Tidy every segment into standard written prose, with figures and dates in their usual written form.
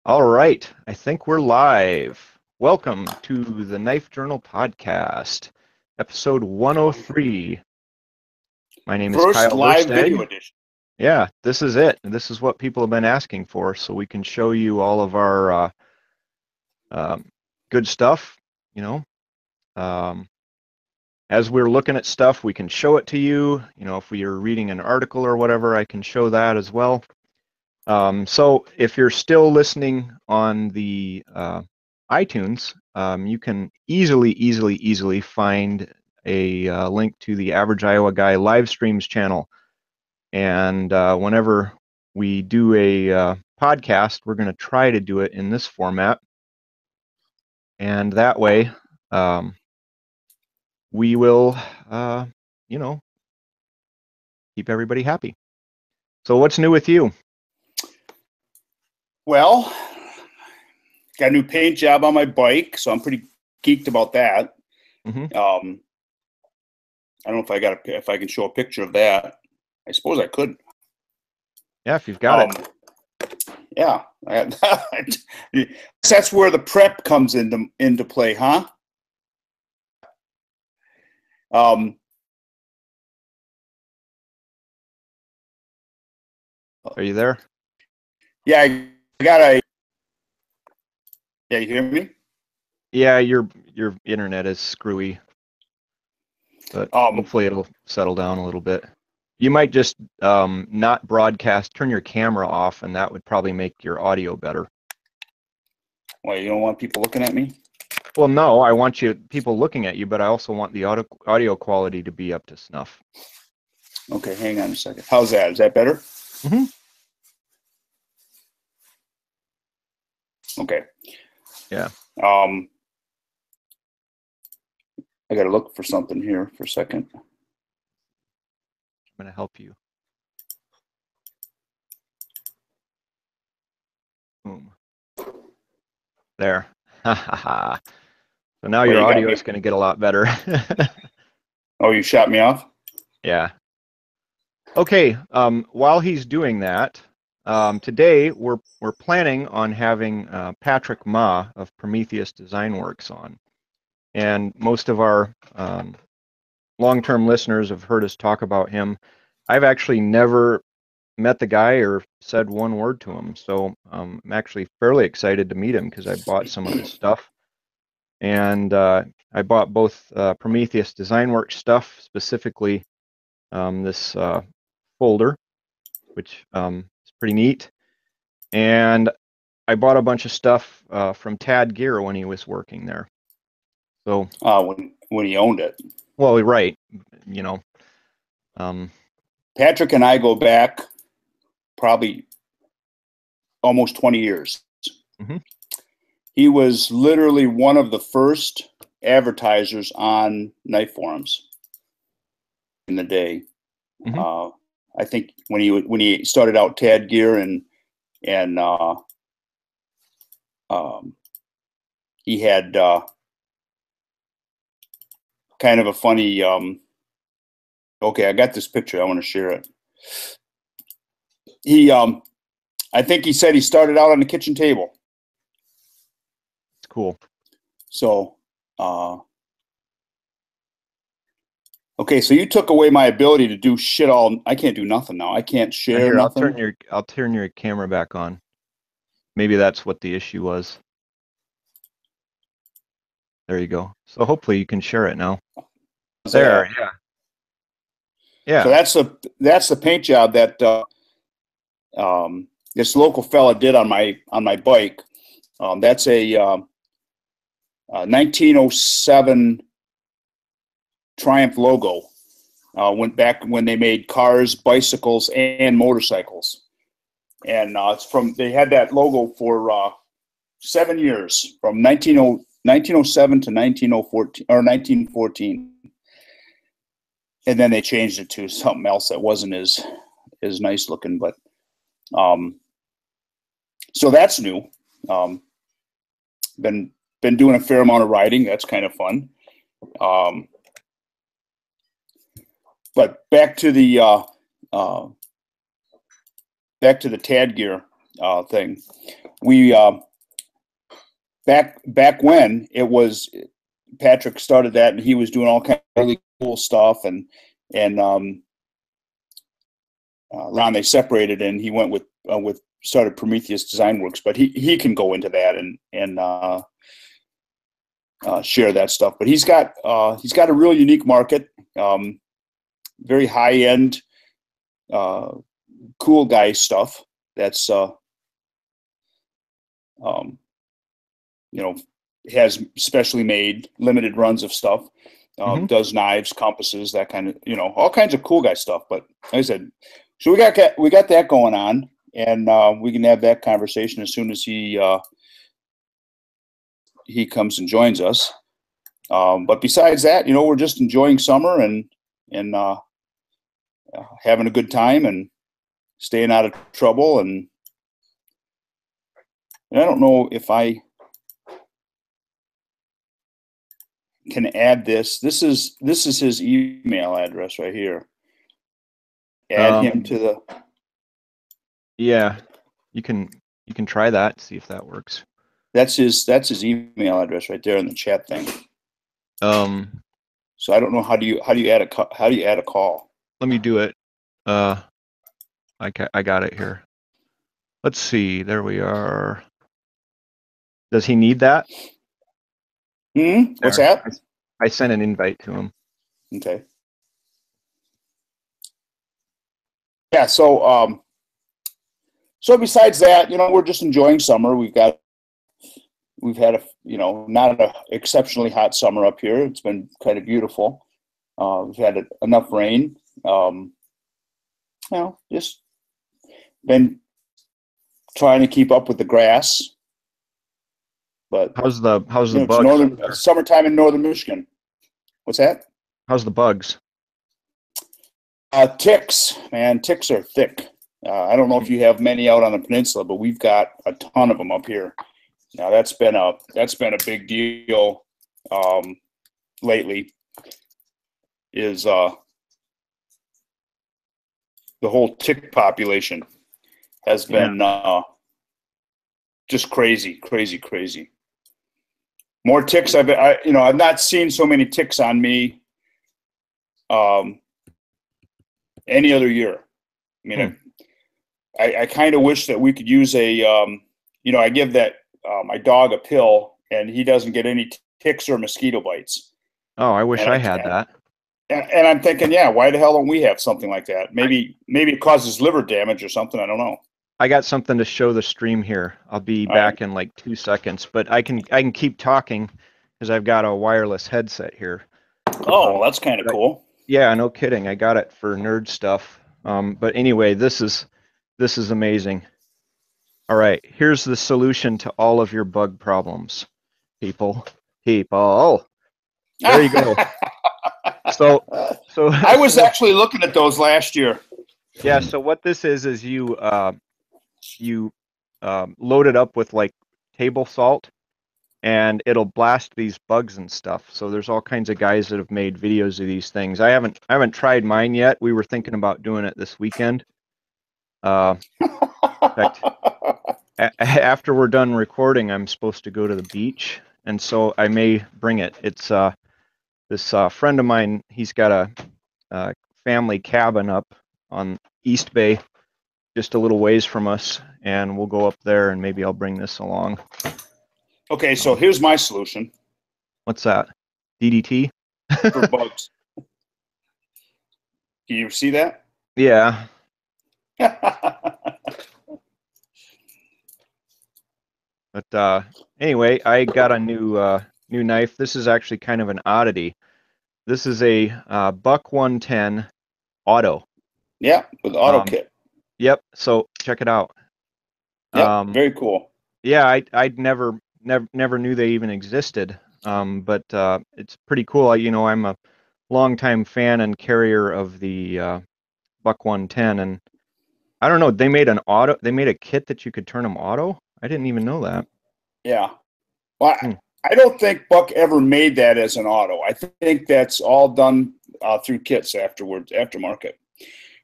All right, I think we're live. Welcome to the Knife Journal Podcast, episode 103. My name is First Kyle live video Versteg. edition. Yeah, this is it. This is what people have been asking for, so we can show you all of our good stuff, you know. As we're looking at stuff, we can show it to you. You know, if we are reading an article or whatever, I can show that as well. So if you're still listening on the iTunes, you can easily find a link to the Average Iowa Guy live streams channel. And whenever we do a podcast, we're going to try to do it in this format. And that way, we will, you know, keep everybody happy. So what's new with you? Well, got a new paint job on my bike, so I'm pretty geeked about that. Mm-hmm. I don't know if I can show a picture of that. I suppose I could. Yeah, if you've got it. Yeah, that's where the prep comes into play, huh? Are you there? Yeah, I got a. Yeah, you hear me? Yeah, your internet is screwy, but hopefully it'll settle down a little bit. You might just not broadcast, turn your camera off, and that would probably make your audio better. Well, you don't want people looking at me? Well, no, I want people looking at you, but I also want the audio quality to be up to snuff. Okay, hang on a second. How's that? Is that better? Mm-hmm. Okay. Yeah. I got to look for something here for a second. I'm going to help you. Boom. There. Ha ha ha. So now your audio is going to get a lot better. Oh, you shot me off? Yeah. Okay. While he's doing that, today we're planning on having Patrick Ma of Prometheus Design Works on, and most of our long-term listeners have heard us talk about him. I've actually never met the guy or said one word to him, so I'm actually fairly excited to meet him because I bought some of his stuff, and I bought both Prometheus Design Works stuff, specifically this folder, which is pretty neat. And I bought a bunch of stuff from Tad Gear when he was working there. So when he owned it. Well, right, you know. Patrick and I go back probably almost 20 years. Mm-hmm. He was literally one of the first advertisers on knife forums in the day. Mm-hmm. I think when he started out Tad Gear and he had kind of a funny. Okay, I got this picture. I want to share it. I think he said he started out on the kitchen table. It's cool. So, okay, so you took away my ability to do shit all. I can't do nothing now. I can't share Here, nothing. I'll turn your camera back on. Maybe that's what the issue was. There you go. So hopefully you can share it now. There, yeah. Yeah. So that's the paint job that this local fella did on my bike. That's a 1907 Triumph logo. Went back when they made cars, bicycles, and motorcycles, and they had that logo for 7 years, from 1907 to 1914, and then they changed it to something else that wasn't as nice looking. But so that's new. Been doing a fair amount of riding. That's kind of fun. But back to the Tad Gear. thing. We back when it was, Patrick started that, and he was doing all kinds of really cool stuff, and Ron, they separated, and he went with started Prometheus Design Works, but he can go into that and share that stuff. But he's got a real unique market, very high end, cool guy stuff. That's has specially made limited runs of stuff. Does knives, compasses, that kind of, all kinds of cool guy stuff. But like I said, so we got that going on, and we can have that conversation as soon as he comes and joins us. But besides that, we're just enjoying summer and having a good time and staying out of trouble. And I don't know if I can add this. This is his email address right here. Add him to the. Yeah, you can try that. See if that works. That's his email address right there in the chat thing. So I don't know how do you add a call? Let me do it. I got it here. Let's see. There we are. Does he need that? What's that? I sent an invite to him. Okay. Yeah. So besides that, we're just enjoying summer. We've had a not an exceptionally hot summer up here. It's been kind of beautiful. We've had enough rain. Just been trying to keep up with the grass. But how's the bugs? Summertime in northern Michigan. What's that? How's the bugs? Ticks, man. Ticks are thick. I don't know if you have many out on the peninsula, but we've got a ton of them up here. Now that's been a big deal lately. Is the whole tick population has been just crazy. More ticks. I've not seen so many ticks on me any other year. I mean, I kind of wish that we could use I give my dog a pill, and he doesn't get any ticks or mosquito bites. Oh, I wish I had that. And I'm thinking, why the hell don't we have something like that? Maybe it causes liver damage or something. I don't know. I got something to show the stream here. I'll be back in like 2 seconds, but I can keep talking because I've got a wireless headset here. Oh, well, that's kind of cool. Yeah, no kidding. I got it for nerd stuff. But anyway, this is amazing. All right, here's the solution to all of your bug problems, people. There you go. So I was actually looking at those last year. Yeah. So what this is you load it up with like table salt, and it'll blast these bugs and stuff. So there's all kinds of guys that have made videos of these things. I haven't tried mine yet. We were thinking about doing it this weekend. In fact, after we're done recording, I'm supposed to go to the beach, and so I may bring it. It's this friend of mine. He's got a family cabin up on East Bay, just a little ways from us, and we'll go up there, and maybe I'll bring this along. Okay, so here's my solution. What's that? DDT? For bugs. Can you see that? Yeah. But anyway, I got a new knife. This is actually kind of an oddity. This is a Buck 110 auto. Yeah, with auto kit. Yep. So check it out. Yep. Very cool. Yeah, I'd never knew they even existed. But it's pretty cool. I'm a longtime fan and carrier of the Buck 110, and I don't know. They made a kit that you could turn them auto. I didn't even know that. Yeah. Well, I don't think Buck ever made that as an auto. I think that's all done through kits aftermarket.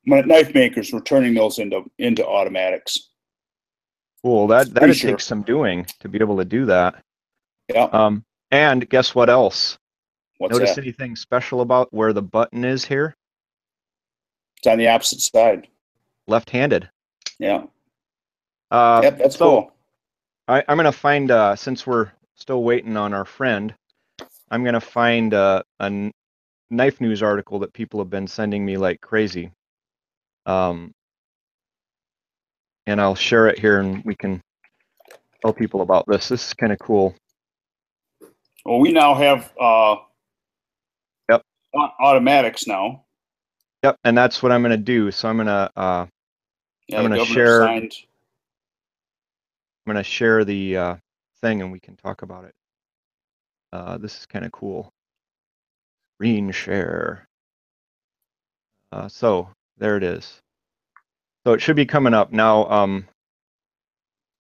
Knife makers were turning those into automatics. Cool. Pretty That'd sure. take some doing to be able to do that. Yeah. And guess what else? What's Notice that? anything special about where the button is here? It's on the opposite side. Left-handed. Yeah. Uh, Yep. That's so cool. I'm gonna find since we're still waiting on our friend, I'm gonna find knife news article that people have been sending me like crazy. Um, and I'll share it here, and we can tell people about this. This is kind of cool. Well, we now have Yep. automatics now. Yep. And that's what I'm gonna do. So I'm gonna Yeah, I'm the gonna governor share signed. the thing, and we can talk about it. This is kind of cool. Screen share. So there it is. So it should be coming up now.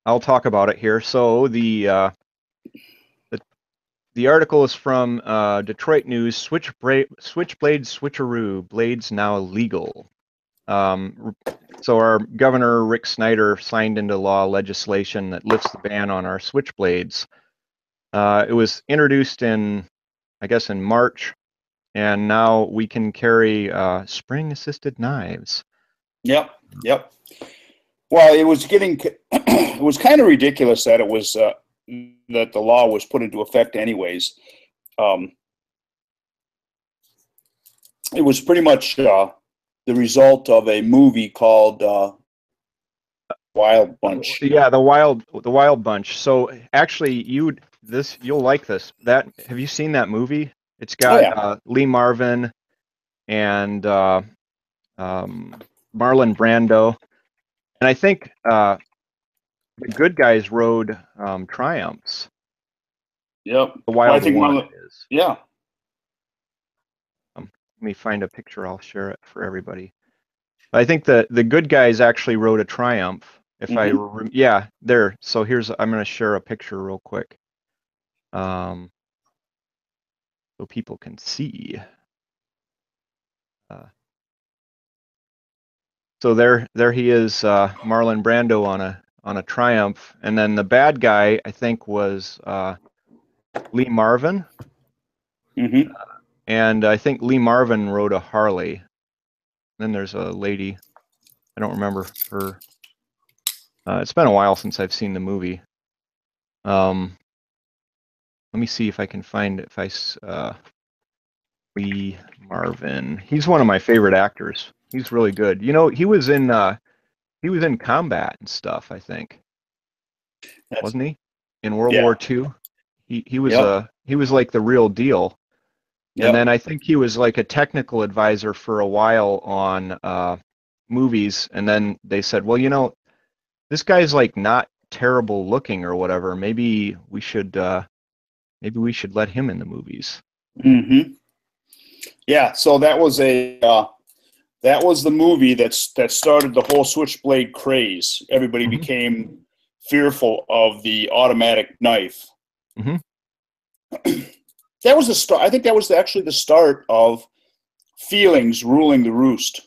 I'll talk about it here. So the article is from Detroit News. Switchblade switcheroo, blades now legal. So our governor Rick Snyder signed into law legislation that lifts the ban on our switchblades. It was introduced in, I guess, in March, and now we can carry spring-assisted knives. Yep. Yep. Well, it was getting. It was kind of ridiculous that it was that the law was put into effect anyways. It was pretty much the result of a movie called Wild Bunch. Yeah, the Wild Bunch. So actually, you'll like this. Have you seen that movie? It's Oh got yeah. Lee Marvin and Marlon Brando, and I think the good guys rode Triumphs. Yep. The Well, I Wild think One it is. yeah. Let me find a picture. I'll share it for everybody. I think the good guys actually rode a Triumph. Yeah, there. So I'm going to share a picture real quick, so people can see. So there he is, Marlon Brando on a Triumph, and then the bad guy I think was Lee Marvin, and I think Lee Marvin rode a Harley. Then there's a lady, I don't remember her. It's been a while since I've seen the movie. Let me see if I can find Lee Marvin. He's one of my favorite actors. He's really good. You know, he was in combat and stuff, I think. That's Wasn't he? In World yeah. War II. He was Yep. he was like the real deal. And then Yep. I think he was like a technical advisor for a while on movies, and then they said, well, you know, this guy's like not terrible looking or whatever. Maybe we should let him in the movies. Yeah. So that was the movie that started the whole switchblade craze. Everybody Mm-hmm. became fearful of the automatic knife. Mm-hmm. That was the start. I think that was actually the start of feelings ruling the roost.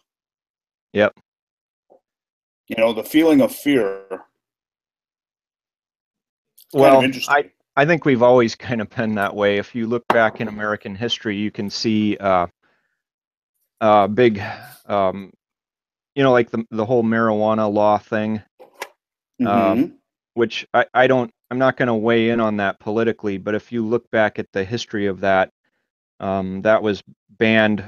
Yep. You know, the feeling of fear. Kind of Well, interesting. I think we've always kind of been that way. If you look back in American history, you can see big, like the whole marijuana law thing, which I'm not going to weigh in on that politically, but if you look back at the history of that, that was banned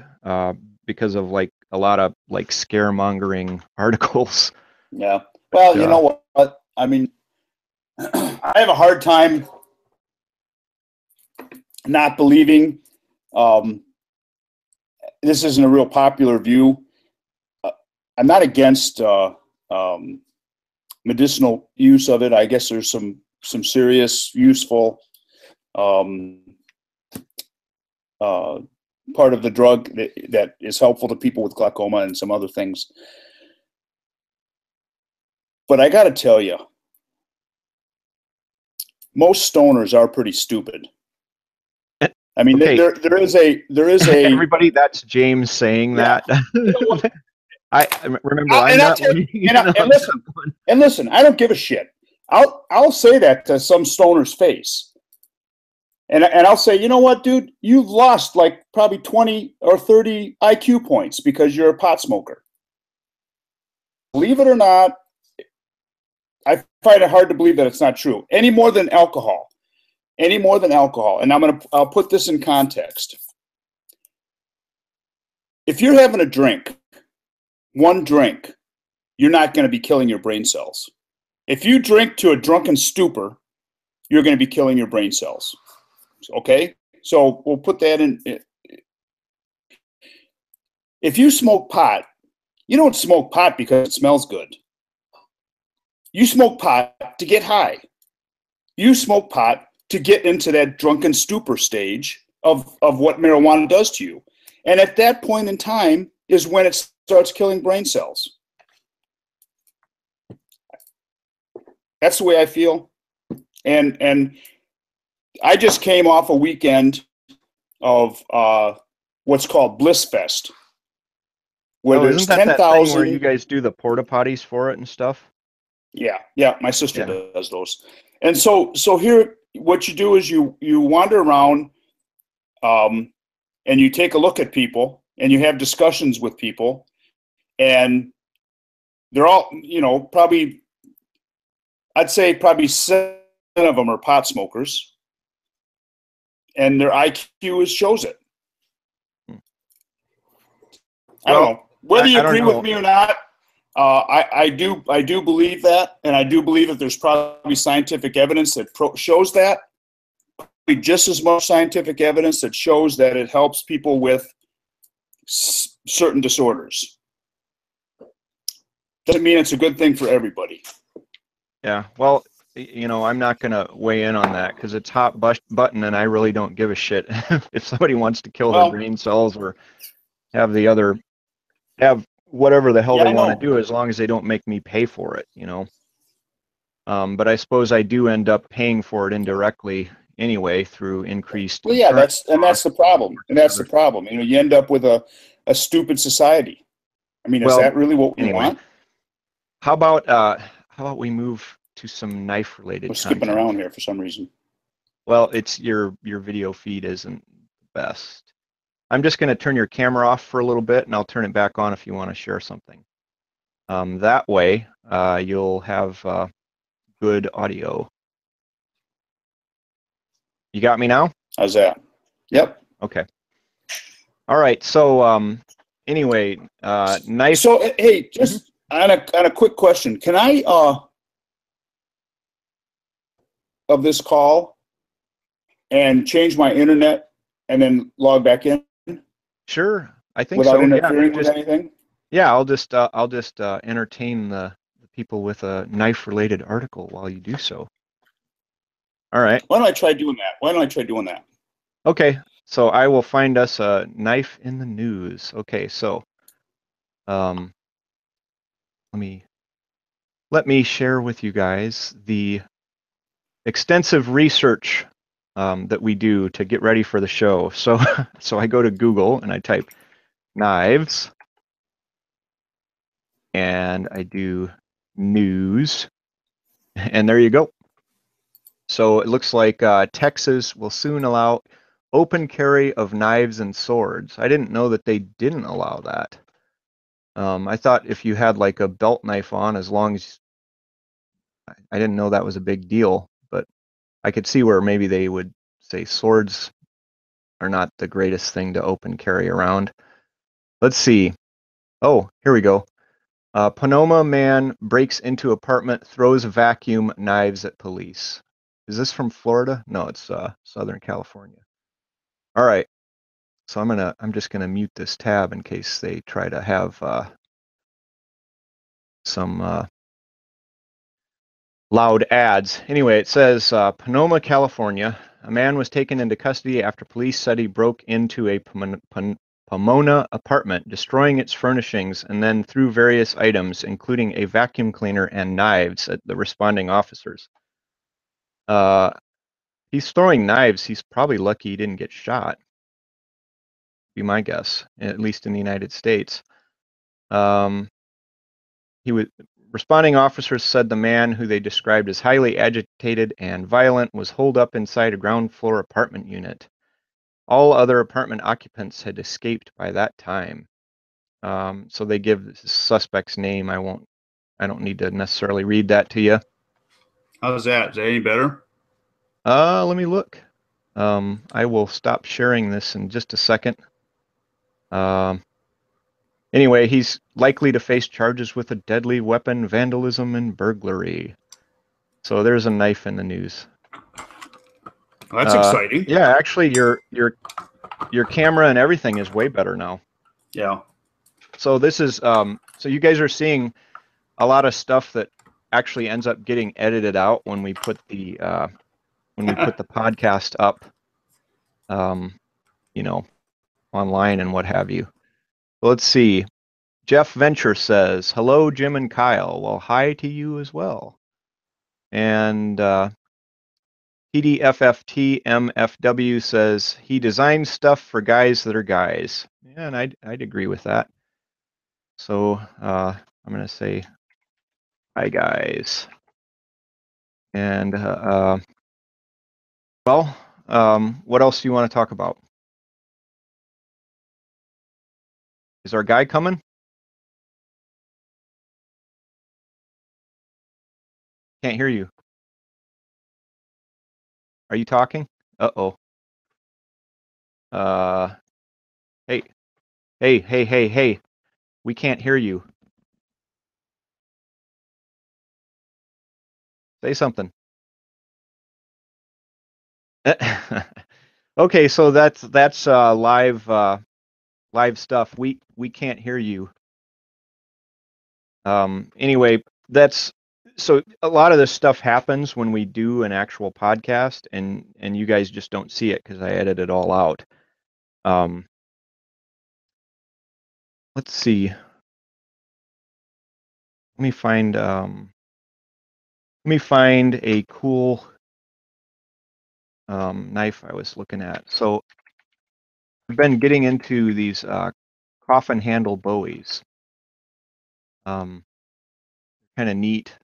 because of like a lot of like scaremongering articles. Yeah. Well, you know what? I mean, I have a hard time not believing. This isn't a real popular view. I'm not against medicinal use of it. I guess there's some serious, useful part of the drug that is helpful to people with glaucoma and some other things. But I got to tell you, most stoners are pretty stupid. I mean, okay. there is a everybody. That's James saying that. I remember. I'm not. And listen, I don't give a shit. I'll say that to some stoner's face. And I'll say, you know what, dude, you've lost like probably 20 or 30 IQ points because you're a pot smoker. Believe it or not, I find it hard to believe that it's not true. Any more than alcohol. Any more than alcohol. And I'll put this in context. If you're having a drink, one drink, you're not going to be killing your brain cells. If you drink to a drunken stupor, you're going to be killing your brain cells. Okay? So we'll put that in. If you smoke pot, you don't smoke pot because it smells good. You smoke pot to get high. You smoke pot to get into that drunken stupor stage of what marijuana does to you. And at that point in time is when it starts killing brain cells. That's the way I feel. And I just came off a weekend of what's called Bliss Fest, where there's isn't that 10,000. where you guys do the porta potties for it and stuff? Yeah, my sister does those. And so here, what you do is you wander around, and you take a look at people, and you have discussions with people, and they're all, probably, I'd say probably 7 of them are pot smokers, and their IQ shows it. I don't know whether you agree with me or not. I do believe that, and I do believe that there's probably scientific evidence that shows that. Probably just as much scientific evidence that shows that it helps people with certain disorders. Doesn't mean it's a good thing for everybody. Yeah, well, I'm not going to weigh in on that because it's hot button, and I really don't give a shit if somebody wants to kill their brain cells or have whatever the hell they want to do, as long as they don't make me pay for it, But I suppose I do end up paying for it indirectly anyway through increased. Well, yeah, that's the problem, you end up with a stupid society. I mean, is that really what we want? How about we move to some knife related content? We're skipping around here for some reason. Well, it's your video feed isn't the best. I'm just going to turn your camera off for a little bit, and I'll turn it back on if you want to share something. That way, you'll have good audio. You got me now? How's that? Yep. Okay. All right. So anyway, knife. So hey, just on a quick question, can I of this call and change my internet and then log back in? Sure, I think without so. Interfering with anything. Yeah, I'll just entertain the people with a knife-related article while you do so. All right. Why don't I try doing that? Okay, so I will find us a knife in the news. Okay, so let me share with you guys the extensive research that we do to get ready for the show. So I go to Google and I type knives, and I do news, and there you go. So it looks like Texas will soon allow open carry of knives and swords. I didn't know that they didn't allow that. I thought if you had like a belt knife on, as long as I didn't know that was a big deal, but I could see where maybe they would say swords are not the greatest thing to open carry around. Let's see. Oh, here we go. Panama man breaks into apartment, throws vacuum knives at police. Is this from Florida? No, it's Southern California. All right. So I'm just gonna mute this tab in case they try to have some loud ads. Anyway, it says Panama, California. A man was taken into custody after police said he broke into a Pomona apartment, destroying its furnishings, and then threw various items, including a vacuum cleaner and knives, at the responding officers. He's throwing knives. He's probably lucky he didn't get shot. Be my guess, at least in the United States. He was Responding officers said the man, who they described as highly agitated and violent, was holed up inside a ground floor apartment unit. All other apartment occupants had escaped by that time. So they give the suspect's name. I don't need to necessarily read that to you. How's that? Is that any better? Let me look. I will stop sharing this in just a second. Um, anyway, he's likely to face charges with a deadly weapon, vandalism, and burglary. So there's a knife in the news. Well, that's exciting. Yeah, actually, your camera and everything is way better now. Yeah. So this is so you guys are seeing a lot of stuff that actually ends up getting edited out when we put the podcast up, you know, online and what have you. Let's see. Jeff Venture says, "Hello, Jim and Kyle." Well, hi to you as well. And PDFFTMFW says he designs stuff for guys that are guys. Yeah, and I'd agree with that. So I'm going to say hi, guys. And well, what else do you want to talk about? Is our guy coming? Can't hear you. Are you talking? Uh-oh. Uh, hey, hey. We can't hear you. Say something. Okay, so that's live stuff. We can't hear you. Anyway, that's so a lot of this stuff happens when we do an actual podcast, and you guys just don't see it because I edit it all out. Let's see. Let me find a cool knife I was looking at. So I've been getting into these coffin handle Bowies. Kind of neat.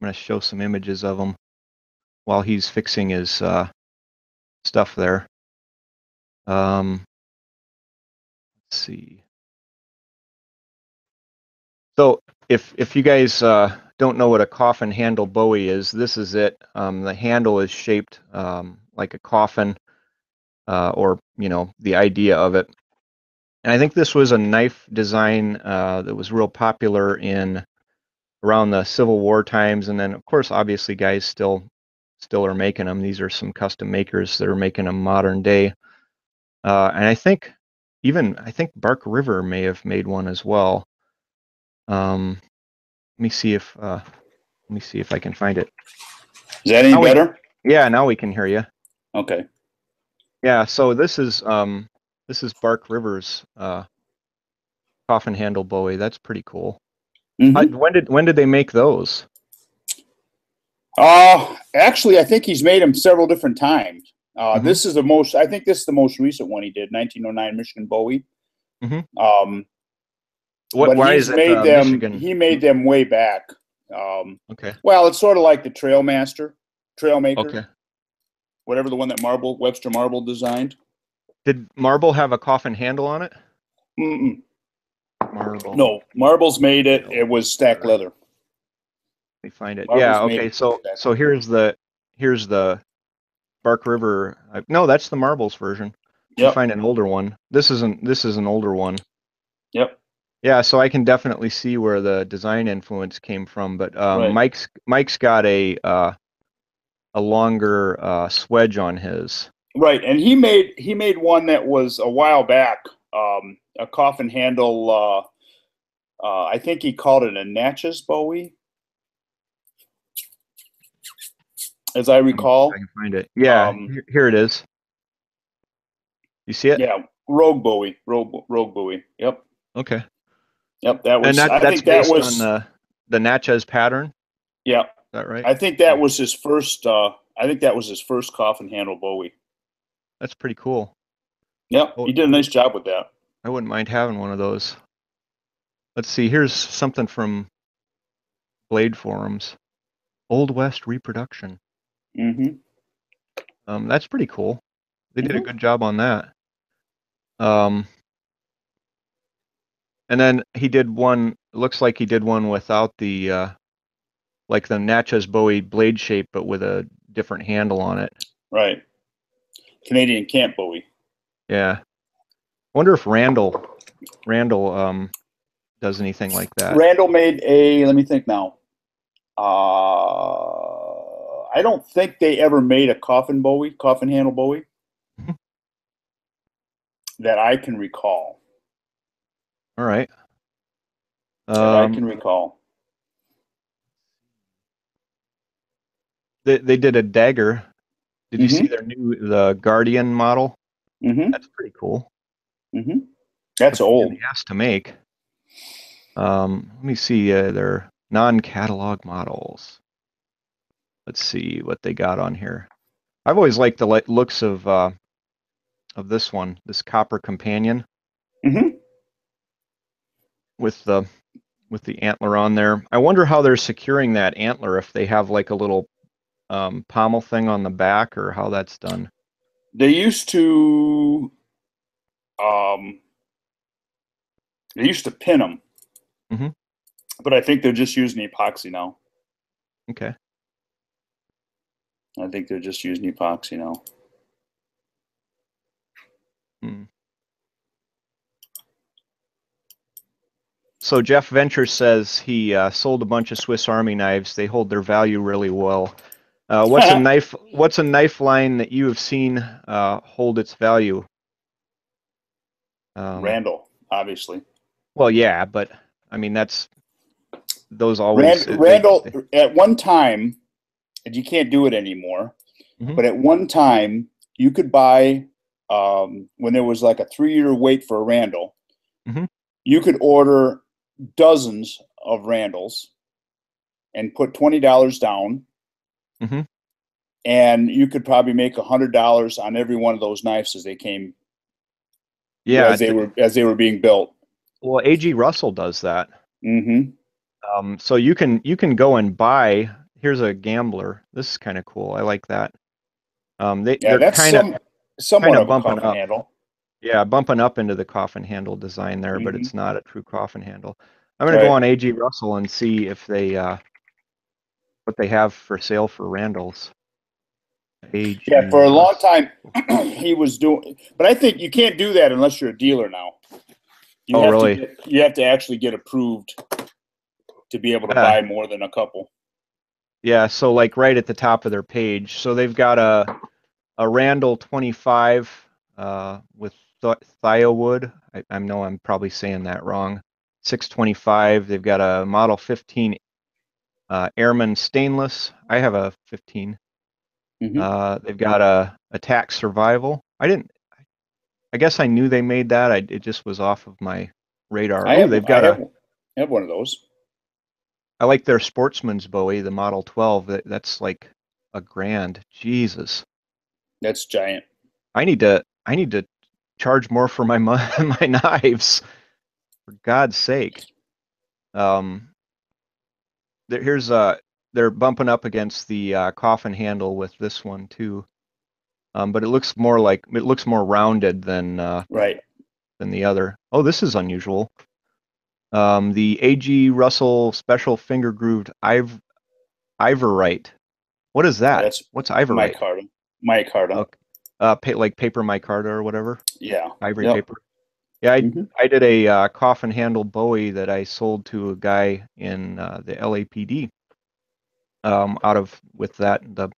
I'm going to show some images of them while he's fixing his stuff there. Let's see. So if you guys don't know what a coffin handle Bowie is, this is it. The handle is shaped like a coffin, or the idea of it. And I think this was a knife design that was real popular in around the Civil War times, and then of course, obviously, guys still are making them. These are some custom makers that are making them modern day. And I think Bark River may have made one as well. Let me see if I can find it. Is that any better? Yeah, now we can hear you. Okay. Yeah, so this is Bark River's coffin handle Bowie. That's pretty cool. Mm-hmm. When did they make those? Actually, I think he's made them several different times. Mm-hmm. This is the most recent one he did, 1909 Michigan Bowie. Mm-hmm. Why is it Michigan? He made them way back. Okay. Well, it's sort of like the Trailmaker, Okay. whatever the one that Webster Marble designed. Did Marble have a coffin handle on it? Mm-mm. Marble. No, Marble's made it. It was stacked leather. Let me find it. Marble's Yeah. Okay. So here's the Bark River. No, that's the Marbles version. You Yep. find an older one. This is an older one. Yep. Yeah, so I can definitely see where the design influence came from, but Right. Mike's got a longer swedge on his. Right, and he made one that was a while back, a coffin handle. I think he called it a Natchez Bowie, as I recall. I can find it. Yeah, here it is. You see it? Yeah, Rogue Bowie. Yep. Okay. Yep, that was. And I that's think that based was on the Natchez pattern. Yeah, Is that right? I think that was his first. I think that was his first coffin handle Bowie. That's pretty cool. Yep, he did a nice job with that. I wouldn't mind having one of those. Let's see. Here's something from blade forums. Old West reproduction. Mm-hmm. That's pretty cool. They did a Mm-hmm. good job on that. Um, and then he did one. Looks like he did one without the like the Natchez Bowie blade shape, but with a different handle on it. Right. Canadian Camp Bowie. Yeah. Wonder if Randall does anything like that. Randall made a. Let me think now. I don't think they ever made a coffin handle Bowie, that I can recall. All right. That I can recall. They did a dagger. Did you see Mm-hmm. their the Guardian model? Mm-hmm. That's pretty cool. Mm-hmm. That's A pain in old. the ass to make. Let me see their non-catalog models. Let's see what they got on here. I've always liked the looks of this one, this Copper Companion Mm-hmm. with the antler on there. I wonder how they're securing that antler, if they have like a little pommel thing on the back, or how that's done. They used to. Um, they used to pin them, Mm-hmm. but I think they're just using epoxy now. Okay. I think they're just using epoxy now. Hmm. So Jeff Venture says he sold a bunch of Swiss Army knives. They hold their value really well. What's a knife? What's a knife line that you have seen hold its value? Randall, obviously. Well, yeah, but I mean that's those always Randall, at one time, and you can't do it anymore, Mhm. but at one time you could buy, when there was like a 3-year wait for a Randall, Mhm. you could order dozens of Randalls and put $20 down, Mhm. and you could probably make $100 on every one of those knives as they came, Yeah. as they were being built. Well, A.G. Russell does that. Mm-hmm. So you can go and buy. Here's a gambler. This is kind of cool. I like that. Yeah, They're that's kind somewhat of of a bumping coffin up. handle. Yeah, bumping up into the coffin handle design there, but Mm-hmm. it's not a true coffin handle. I'm gonna go Right. on A.G. Russell and see if they what they have for sale for Randalls. Yeah, A.G. for a long Russell. time he was doing, but I think you can't do that unless you're a dealer now. Oh, really? You have to actually get approved to be able to Yeah. buy more than a couple. Yeah. So like right at the top of their page, so they've got a Randall 25 with thiowood. I know I'm probably saying that wrong. 625. They've got a Model 15 Airman stainless. I have a 15. Mm-hmm. They've got a Attack Survival. I didn't. I guess I knew they made that. It just was off of my radar. I Oh, have they've I got have a. I have one of those. I like their Sportsman's Bowie, the Model 12. That's like a grand. Jesus. That's giant. I need to charge more for my my knives, for God's sake. Um, here's they're bumping up against the coffin handle with this one too. But it looks more rounded Right. than the other. Oh, this is unusual. The A.G. Russell Special Finger Grooved Ivorite. What is that? That's What's Ivorite? micarta. Micarta. Okay. Like paper micarta or whatever, Yeah. ivory Yep. paper. Yeah, Mm-hmm. I did a coffin handle Bowie that I sold to a guy in the LAPD. Out of with that the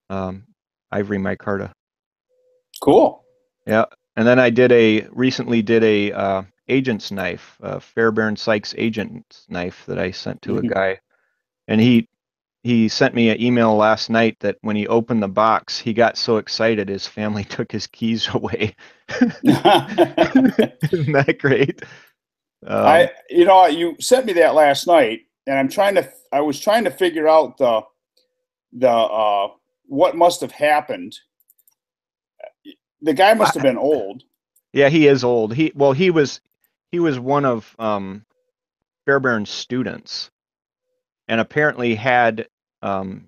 um, ivory micarta. Cool. Yeah, and then I recently did a agent's knife, Fairbairn Sykes agent's knife that I sent to a Mm-hmm. guy, and he sent me an email last night that when he opened the box, he got so excited his family took his keys away. Isn't that great? Um, You sent me that last night, and I was trying to figure out the what must have happened. The guy must have been old. yeah, he is old. He was one of Fairbairn's students. and apparently had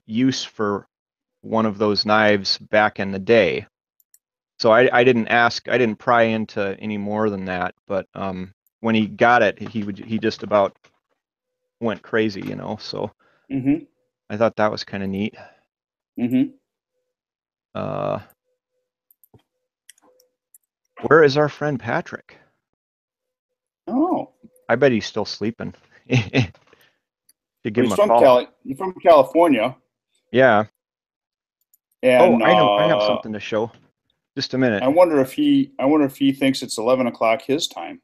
use for one of those knives back in the day. So I didn't ask, I didn't pry into any more than that. But when he got it, he just about went crazy, you know. So Mm-hmm. I thought that was kind of neat. Mm-hmm. Where is our friend Patrick? Oh, I bet he's still sleeping. To but give him a call. He's from California, Yeah. Oh, and I know. I have something to show. Just a minute. I wonder if he thinks it's 11 o'clock his time.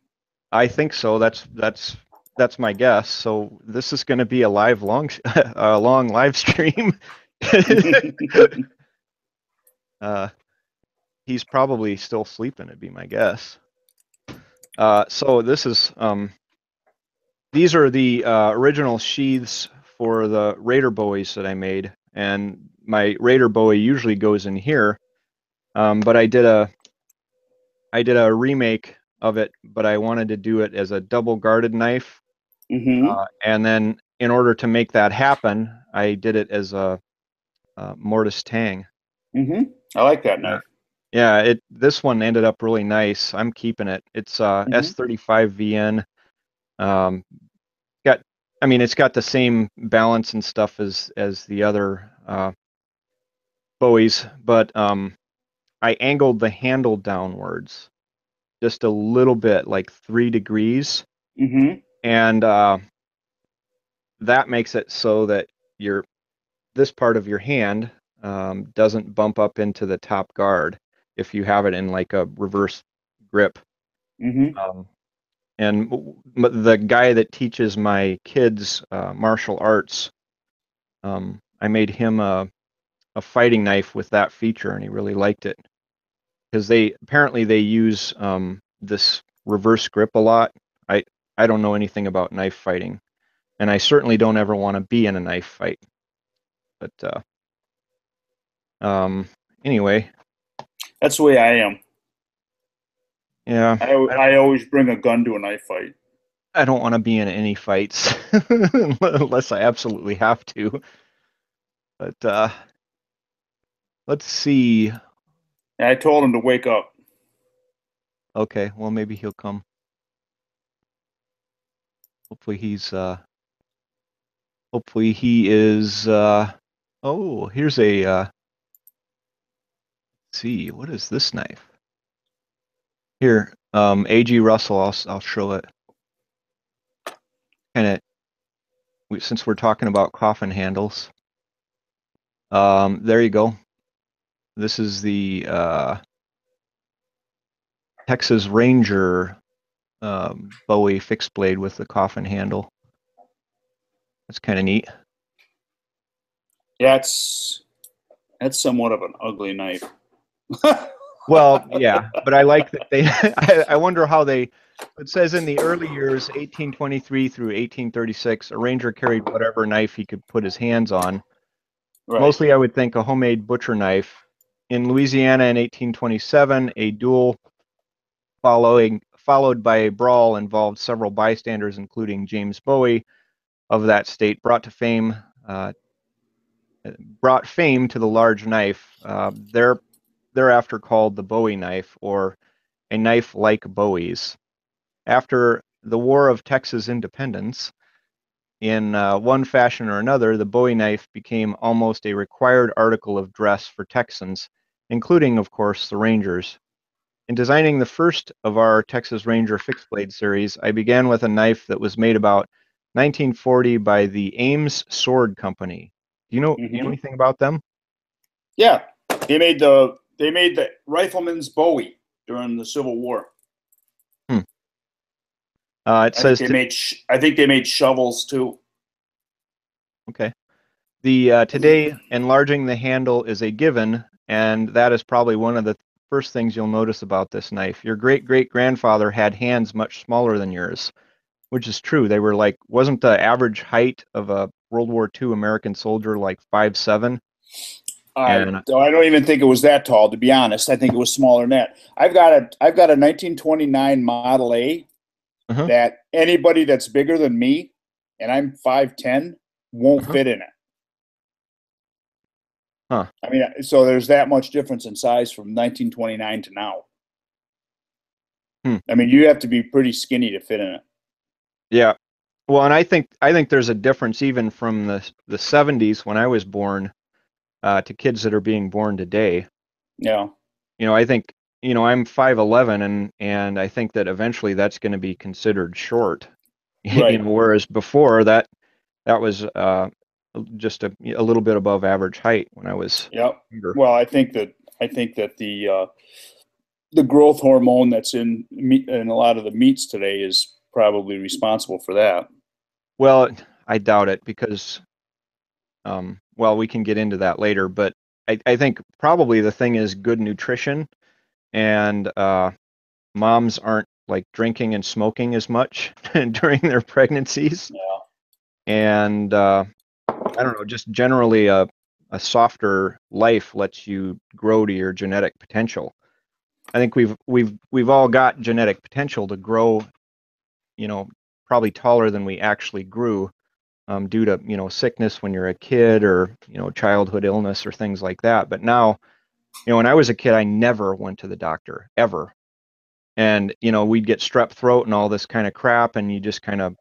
I think so. That's my guess. So this is going to be a a long live stream. uh, he's probably still sleeping. It'd be my guess. So these are the original sheaths for the Raider buoys that I made, and my Raider buoy usually goes in here, but I did a remake of it, but I wanted to do it as a double guarded knife. Mm-hmm. And then in order to make that happen, I did it as a mortise tang. Mm-hmm. I like that Yeah, knife. yeah. This one ended up really nice. I'm keeping it. It's Mm-hmm. S35 VN. Um, got, I mean, it's got the same balance and stuff as the other Bowies, but I angled the handle downwards just a little bit, like 3 degrees, Mm-hmm. and that makes it so that your this part of your hand doesn't bump up into the top guard if you have it in like a reverse grip. Mm-hmm. Um, and the guy that teaches my kids martial arts, I made him a fighting knife with that feature, and he really liked it because they use this reverse grip a lot. I I don't know anything about knife fighting, and I certainly don't ever want to be in a knife fight. But anyway, That's the way I am. yeah, I always bring a gun to a knife fight. I don't want to be in any fights unless I absolutely have to. But let's see. And I told him to wake up. Okay, well maybe he'll come. Hopefully he is oh, here's a let's see, what is this knife? Here, AG Russell, I'll show it. Kind of since we're talking about coffin handles. There you go. This is the Texas Ranger Bowie fixed blade with the coffin handle. That's kind of neat. Yeah, that's somewhat of an ugly knife. Well, yeah, but I like that they. I wonder how they. It says in the early years, 1823 through 1836, a ranger carried whatever knife he could put his hands on. Right. Mostly, I would think a homemade butcher knife. In Louisiana in 1827, a duel followed by a brawl involved several bystanders, including James Bowie of that state, uh, brought fame to the large knife. Thereafter called the Bowie knife, or a knife like Bowie's. After the War of Texas Independence, in one fashion or another, the Bowie knife became almost a required article of dress for Texans, including, of course, the Rangers. In designing the first of our Texas Ranger fixed blade series, I began with a knife that was made about 1940 by the Ames Sword Company. Do you know Mm-hmm. anything about them? Yeah, they made the rifleman's Bowie during the Civil War. Hmm. It I think says they made shovels too. okay. Today, enlarging the handle is a given, and that is probably one of the first things you'll notice about this knife. Your great great grandfather had hands much smaller than yours, which is true. They were like, wasn't the average height of a World War II American soldier like 5'7"? And I don't even think it was that tall, to be honest. I think it was smaller than that. I've got a 1929 Model A uh-huh. that anybody that's bigger than me, and I'm 5'10", won't Uh-huh. fit in it. Huh. I mean, so there's that much difference in size from 1929 to now. Hmm. I mean, you have to be pretty skinny to fit in it. Yeah. Well, and I think there's a difference even from the 70s when I was born to kids that are being born today. Yeah, I think, I'm 5'11", and I think that eventually that's going to be considered short. right. Whereas before that was just a little bit above average height when I was Yep. younger. Well, I think that the growth hormone that's in meat, in a lot of the meats today is probably responsible for that. Well, I doubt it because, well, we can get into that later, but I think probably the thing is good nutrition, and moms aren't like drinking and smoking as much during their pregnancies. Yeah. And I don't know, just generally a softer life lets you grow to your genetic potential. I think we've all got genetic potential to grow, you know, probably taller than we actually grew, due to, sickness when you're a kid, or, childhood illness or things like that. But now, when I was a kid, I never went to the doctor ever. And, we'd get strep throat and all this kind of crap, and you just kind of,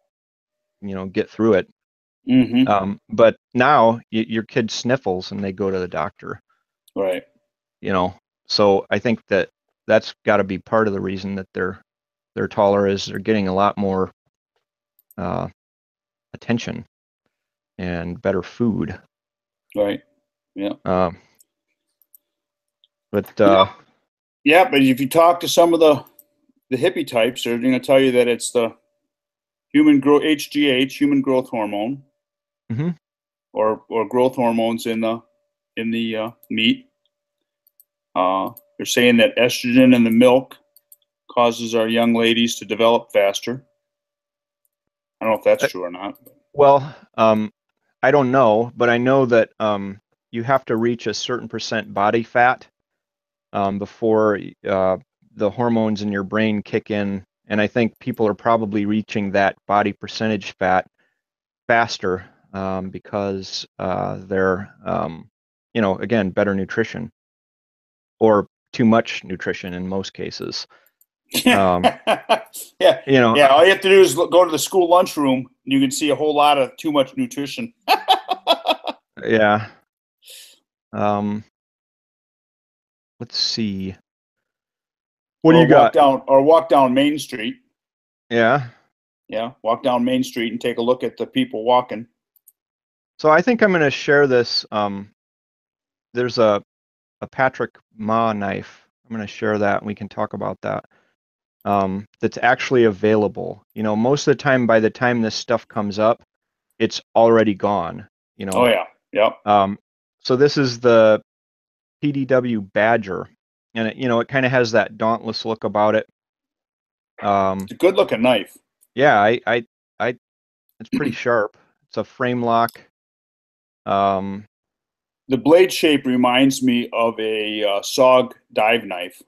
get through it. Mm-hmm. But now your kid sniffles and they go to the doctor, Right. you know. So I think that that's got to be part of the reason that they're taller, is they're getting a lot more uh, attention and better food. Right. Yeah. Um, but Yeah. Yeah. But if you talk to some of the hippie types, they're going to tell you that it's the human growth HGH, human growth hormone, mhm. or growth hormones in the meat. They're saying that estrogen in the milk causes our young ladies to develop faster. I don't know if that's Uh, true or not. well, I don't know, but I know that you have to reach a certain percent body fat before the hormones in your brain kick in. And I think people are probably reaching that body percentage fat faster because they're, again, better nutrition, or too much nutrition in most cases. Um, yeah, you know, yeah. All you have to do is go to the school lunchroom, and you can see a whole lot of too much nutrition. yeah. Um, let's see. What do you got? Walk down Main Street. Yeah. Yeah, walk down Main Street and take a look at the people walking. So I think I'm going to share this. There's a Patrick Ma knife. I'm going to share that, and we can talk about that. That's actually available. Most of the time, by the time this stuff comes up, it's already gone. You Oh know, yeah, yep. um, so this is the PDW Badger, and it kind of has that dauntless look about it. It's a good looking knife. Yeah, I, it's pretty sharp. It's a frame lock. Um, The blade shape reminds me of a SOG dive knife.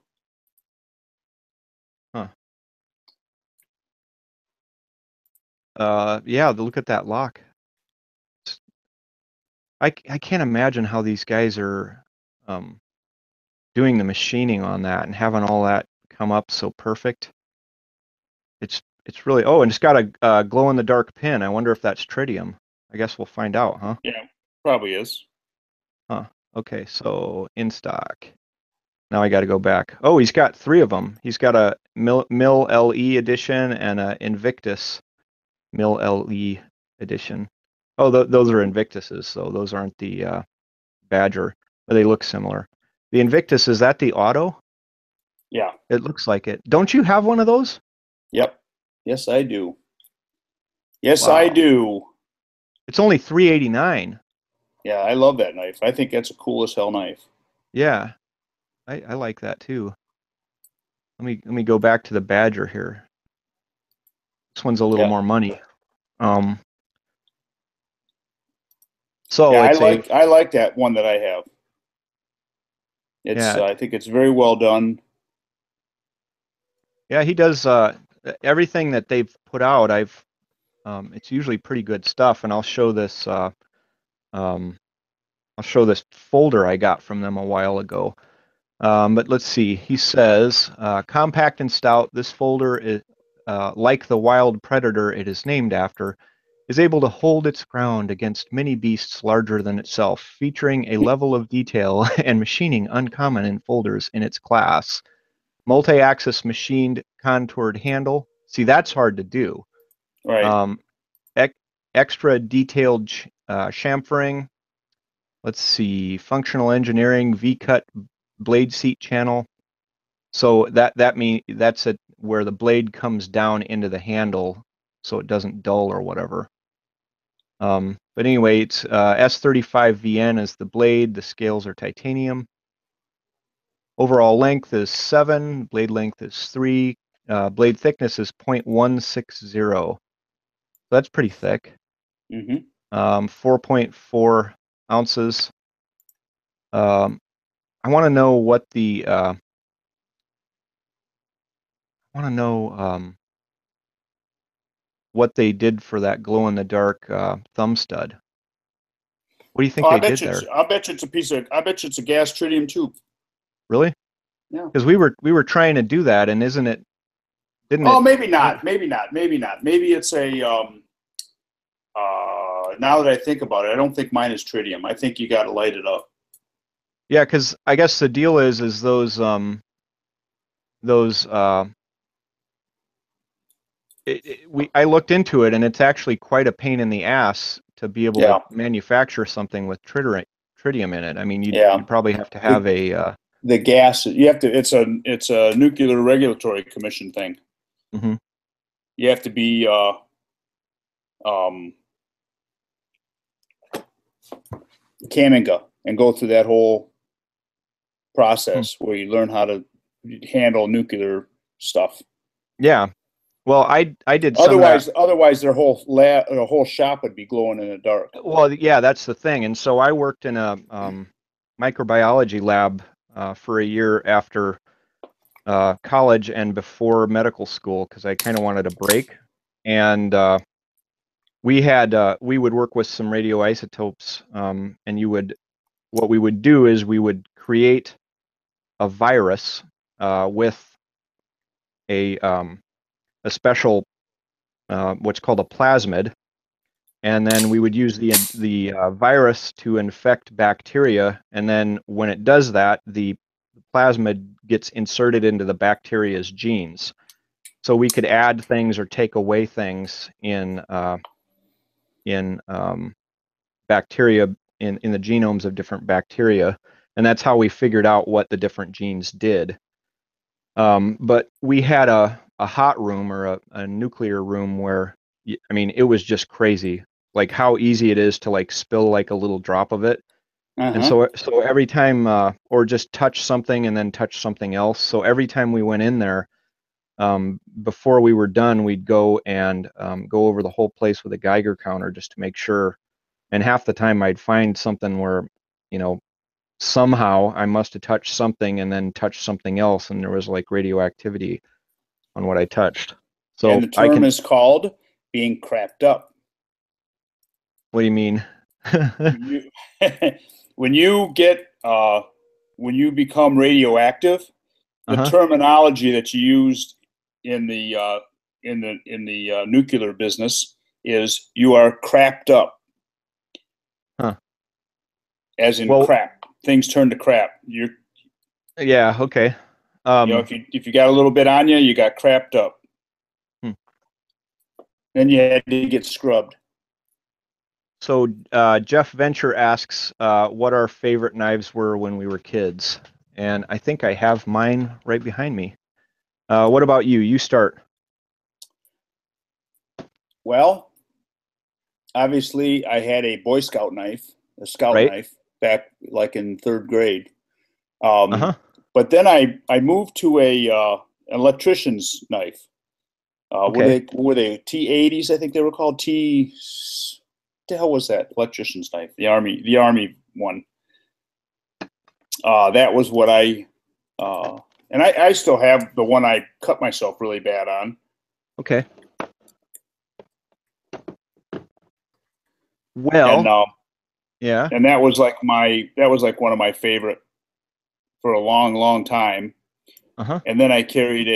huh. Yeah, look at that lock. I can't imagine how these guys are um, doing the machining on that and having all that come up so perfect. It's really, oh, and it's got a glow in the dark pin. I wonder if that's tritium. I guess we'll find out, huh? Yeah, probably is. Huh. Okay, so in stock. Now I got to go back. Oh, he's got three of them. He's got a Mill LE edition and a Invictus Mill LE edition. Oh, those are Invictuses, so those aren't the Badger, but they look similar. The Invictus, is that the auto? Yeah. It looks like it. Don't you have one of those? Yep. Yes, I do. Yes, I Wow. do. It's only 389. Yeah, I love that knife. I think that's a cool as hell knife. Yeah, I like that too. Let me go back to the Badger here. This one's a little Yeah. more money. Um, so Yeah, it's a I like that one that I have. It's yeah, I think it's very well done. yeah, he does everything that they've put out. It's usually pretty good stuff, and I'll show this. I'll show this folder I got from them a while ago. But let's see. He says, compact and stout. This folder is like the wild predator it is named after, is able to hold its ground against many beasts larger than itself, featuring a level of detail and machining uncommon in folders in its class. Multi-axis machined contoured handle. See, that's hard to do. Right. Um, extra detailed chamfering. Let's see, functional engineering, V-cut blade seat channel. So that's where the blade comes down into the handle, so it doesn't dull or whatever. But anyway, it's S35VN is the blade. The scales are titanium. Overall length is 7. Blade length is 3. Blade thickness is 0.160. That's pretty thick. 4.4 ounces. I want to know what the what they did for that glow in the dark thumb stud. What do you think Oh, they did there? I bet you it's a piece of. I bet you it's a gas tritium tube. Really? Yeah. Because we were trying to do that, and isn't it? Didn't Oh, it? maybe not. Maybe not. Maybe not. Maybe it's a. Now that I think about it, I don't think mine is tritium. I think you got to light it up. Yeah, because I guess the deal is those I looked into it, and it's actually quite a pain in the ass to be able to Yeah. manufacture something with tritium in it. I mean, Yeah. you'd probably have to have the gas. You have to. It's a nuclear regulatory commission thing. Mhm. You have to be CAMINGA and go through that whole process where you learn how to handle nuclear stuff. Yeah. Well, I did some of that. Otherwise, their whole shop would be glowing in the dark. Well, yeah, that's the thing. And so I worked in a microbiology lab for a year after college and before medical school because I kind of wanted a break. And we would work with some radioisotopes, and what we would do is we would create a virus with a special what's called a plasmid, and then we would use the virus to infect bacteria, and then when it does that, the plasmid gets inserted into the bacteria's genes. So we could add things or take away things in bacteria in the genomes of different bacteria, and that's how we figured out what the different genes did. But we had a hot room or a nuclear room where, I mean, it was just crazy, like how easy it is to like spill like a little drop of it. And so every time, or just touch something and then touch something else. So every time we went in there, before we were done, we'd go and go over the whole place with a Geiger counter just to make sure. And half the time I'd find something where, you know, somehow I must have touched something and then touched something else, and there was like radioactivity on what I touched. So and the term is called being crapped up. What do you mean? When you become radioactive, the terminology that you used in the nuclear business is you are crapped up. Huh. As in crap. Things turn to crap. Yeah, okay. If you got a little bit on you, you got crapped up. Then you had to get scrubbed. So Jeff Venture asks what our favorite knives were when we were kids. And I think I have mine right behind me. What about you? You start. Well, obviously, I had a Boy Scout knife, a Scout knife, back like in 3rd grade. But then I moved to an electrician's knife. Were they T80s? I think they were called T. What the hell was that electrician's knife? The Army one. That was what and I still have the one I cut myself really bad on. Okay. and Well, yeah. that was like one of my favorite for a long, long time. Uh-huh. And then I carried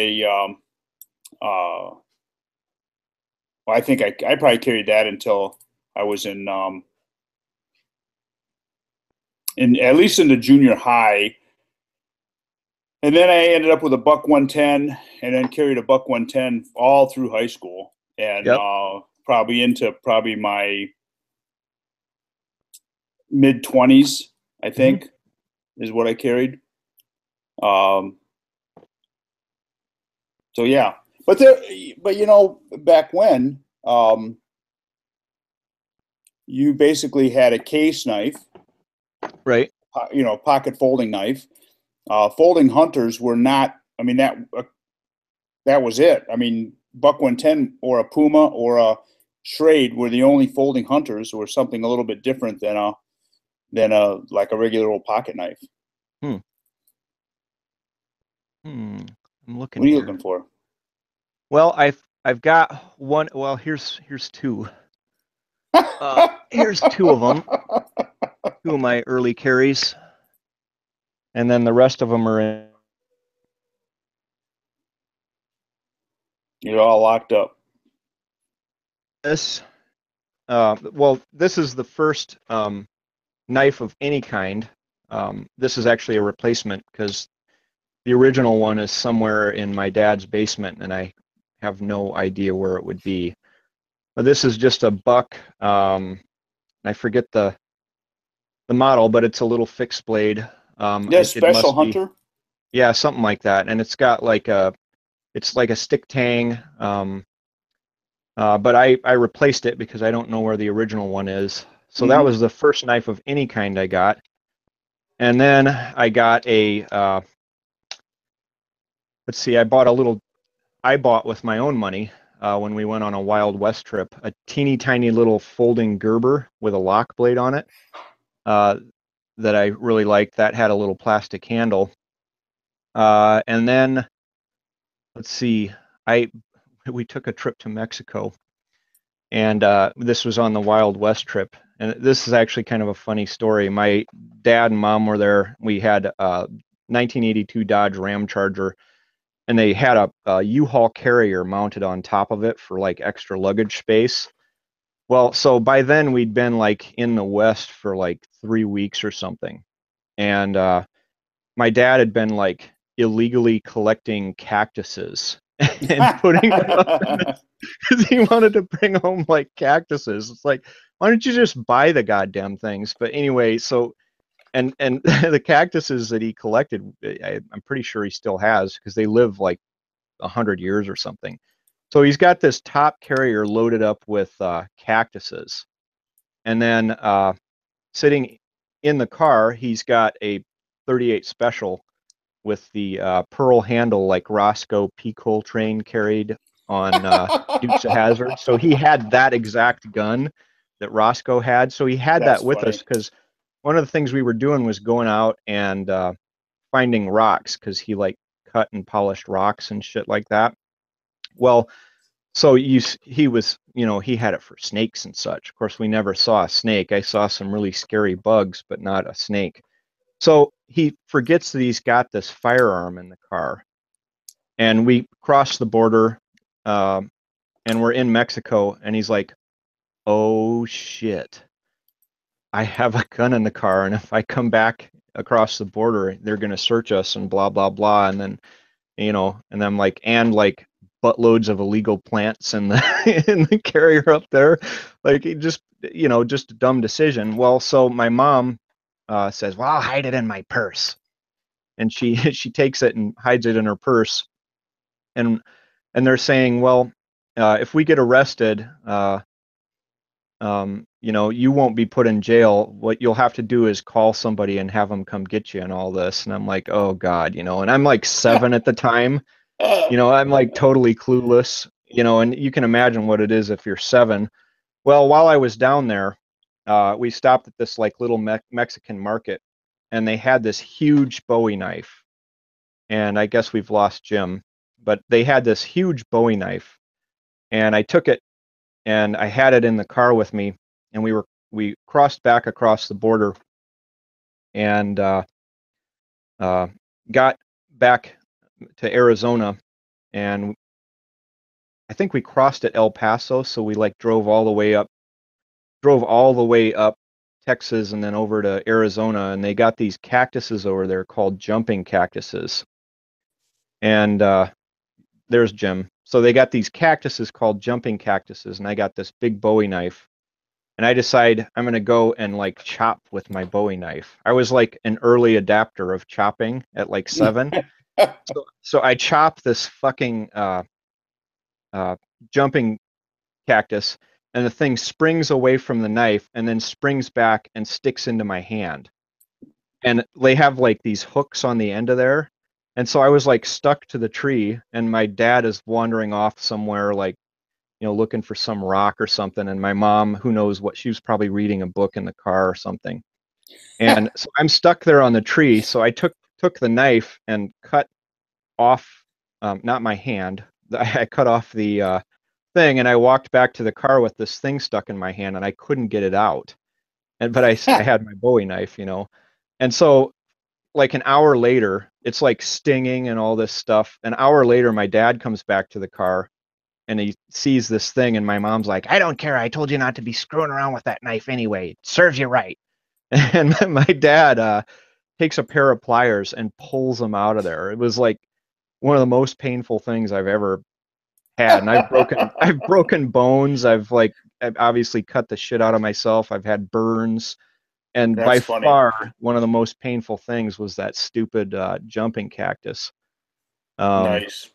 well, I think I probably carried that until I was in at least in the junior high. And then I ended up with a buck 110 and then carried a buck 110 all through high school and Yep. probably my mid 20s, I Hmm. think, is what I carried. Um, so yeah, but back when you basically had a case knife, Right. pocket folding knife. Folding hunters were not. I mean that was it. I mean, buck 110 or a puma or a Schrade were the only folding hunters, or something a little bit different than a like a regular old pocket knife. Hmm. Hmm. I'm looking What are you here. looking for? Well, I've got one. Well, here's two. Here's two of them. Two of my early carries, and then the rest of them are in You're all locked up. this. Well, this is the first knife of any kind. This is actually a replacement because the original one is somewhere in my dad's basement, and I have no idea where it would be. But this is just a buck. I forget the model, but it's a little fixed blade. Yeah, It special must be, hunter. yeah, something like that. And it's got it's like a stick tang. But I replaced it because I don't know where the original one is. So that Mm-hmm. was the first knife of any kind I got. And then I got let's see, I bought with my own money when we went on a Wild West trip, a teeny tiny little folding Gerber with a lock blade on it uh, that I really liked. That had a little plastic handle. And then let's see, I we took a trip to Mexico, and this was on the Wild West trip. And this is actually kind of a funny story. My dad and mom were there. We had a 1982 Dodge Ram Charger, and they had a U-Haul carrier mounted on top of it for like extra luggage space. Well, so by then we'd been like in the West for like 3 weeks or something, and my dad had been like illegally collecting cactuses and putting them up because he wanted to bring home like cactuses. It's like, why don't you just buy the goddamn things? But anyway, so and the cactuses that he collected, I'm pretty sure he still has because they live like 100 years or something. So he's got this top carrier loaded up with cactuses, and then sitting in the car, he's got a 38 Special with the pearl handle like Roscoe P. Coltrane carried on Dukes of Hazzard. So he had that exact gun that Roscoe had. So he had That's that with us funny. because one of the things we were doing was going out and finding rocks because he like cut and polished rocks and shit like that. Well, so he was, he had it for snakes and such. Of course, we never saw a snake. I saw some really scary bugs, but not a snake. So he forgets that he's got this firearm in the car, and we cross the border, um, and we're in Mexico, and he's like, "Oh shit, I have a gun in the car, and if I come back across the border, they're gonna search us and blah blah blah." And then and I'm like, and like buttloads of illegal plants in the in the carrier up there, like it just just a dumb decision. Well, so my mom says, "Well, I'll hide it in my purse," and she she takes it and hides it in her purse, and they're saying, well, if we get arrested, you won't be put in jail. What you'll have to do is call somebody and have them come get you and all this. And I'm like, oh God, and I'm like 7 at the time. I'm like totally clueless, and you can imagine what it is if you're 7. Well, while I was down there, we stopped at this like little Mexican market, and they had this huge Bowie knife. And I guess we've lost Jim, but they had this huge Bowie knife, and I took it and I had it in the car with me, and we were we crossed back across the border and got back to Arizona, and I think we crossed at El Paso, so we like drove all the way up Texas and then over to Arizona, and they got these cactuses over there called jumping cactuses. And there's Jim. So they got these cactuses called jumping cactuses, and I got this big Bowie knife, and I decide I'm gonna go and like chop with my Bowie knife. I was like an early adapter of chopping at like 7. So I chop this fucking uh, jumping cactus, and the thing springs away from the knife and then springs back and sticks into my hand. And they have like these hooks on the end of there. And so I was like stuck to the tree, and my dad is wandering off somewhere, like, looking for some rock or something. And my mom, who knows what, she was probably reading a book in the car or something. And so I'm stuck there on the tree. So I took the knife and cut off, not my hand, I cut off the thing, and I walked back to the car with this thing stuck in my hand, and I couldn't get it out. But I had my Bowie knife. And so like an hour later, it's like stinging and all this stuff. An hour later, my dad comes back to the car and he sees this thing, and my mom's like, "I don't care. I told you not to be screwing around with that knife anyway. It serves you right." And my dad takes a pair of pliers and pulls them out of there. It was like one of the most painful things I've ever had. And I've broken bones. I've obviously cut the shit out of myself. I've had burns. And by That's funny. far, one of the most painful things was that stupid jumping cactus. Um, Nice.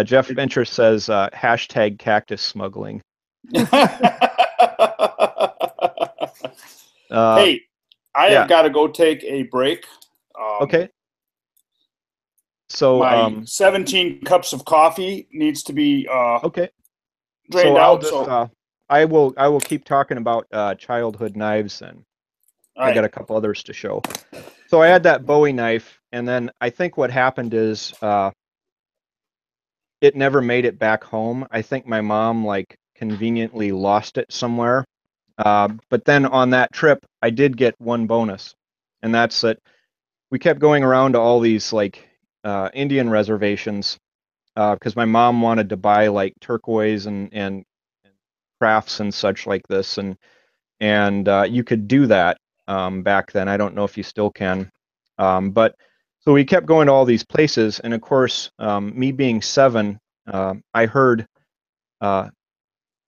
Jeff Venture says hashtag cactus smuggling. Uh, Hey, I have yeah. got to go take a break. Okay. So My 17 cups of coffee needs to be okay. So drained I'll out. just So, I will keep talking about childhood knives, and all I got right. a couple others to show. So I had that Bowie knife, and then I think what happened is it never made it back home. I think my mom like conveniently lost it somewhere. But then on that trip, I did get one bonus, and that's that we kept going around to all these like Indian reservations because my mom wanted to buy like turquoise and crafts and such like this, and you could do that back then. I don't know if you still can, but so we kept going to all these places, and of course, me being 7, I heard uh,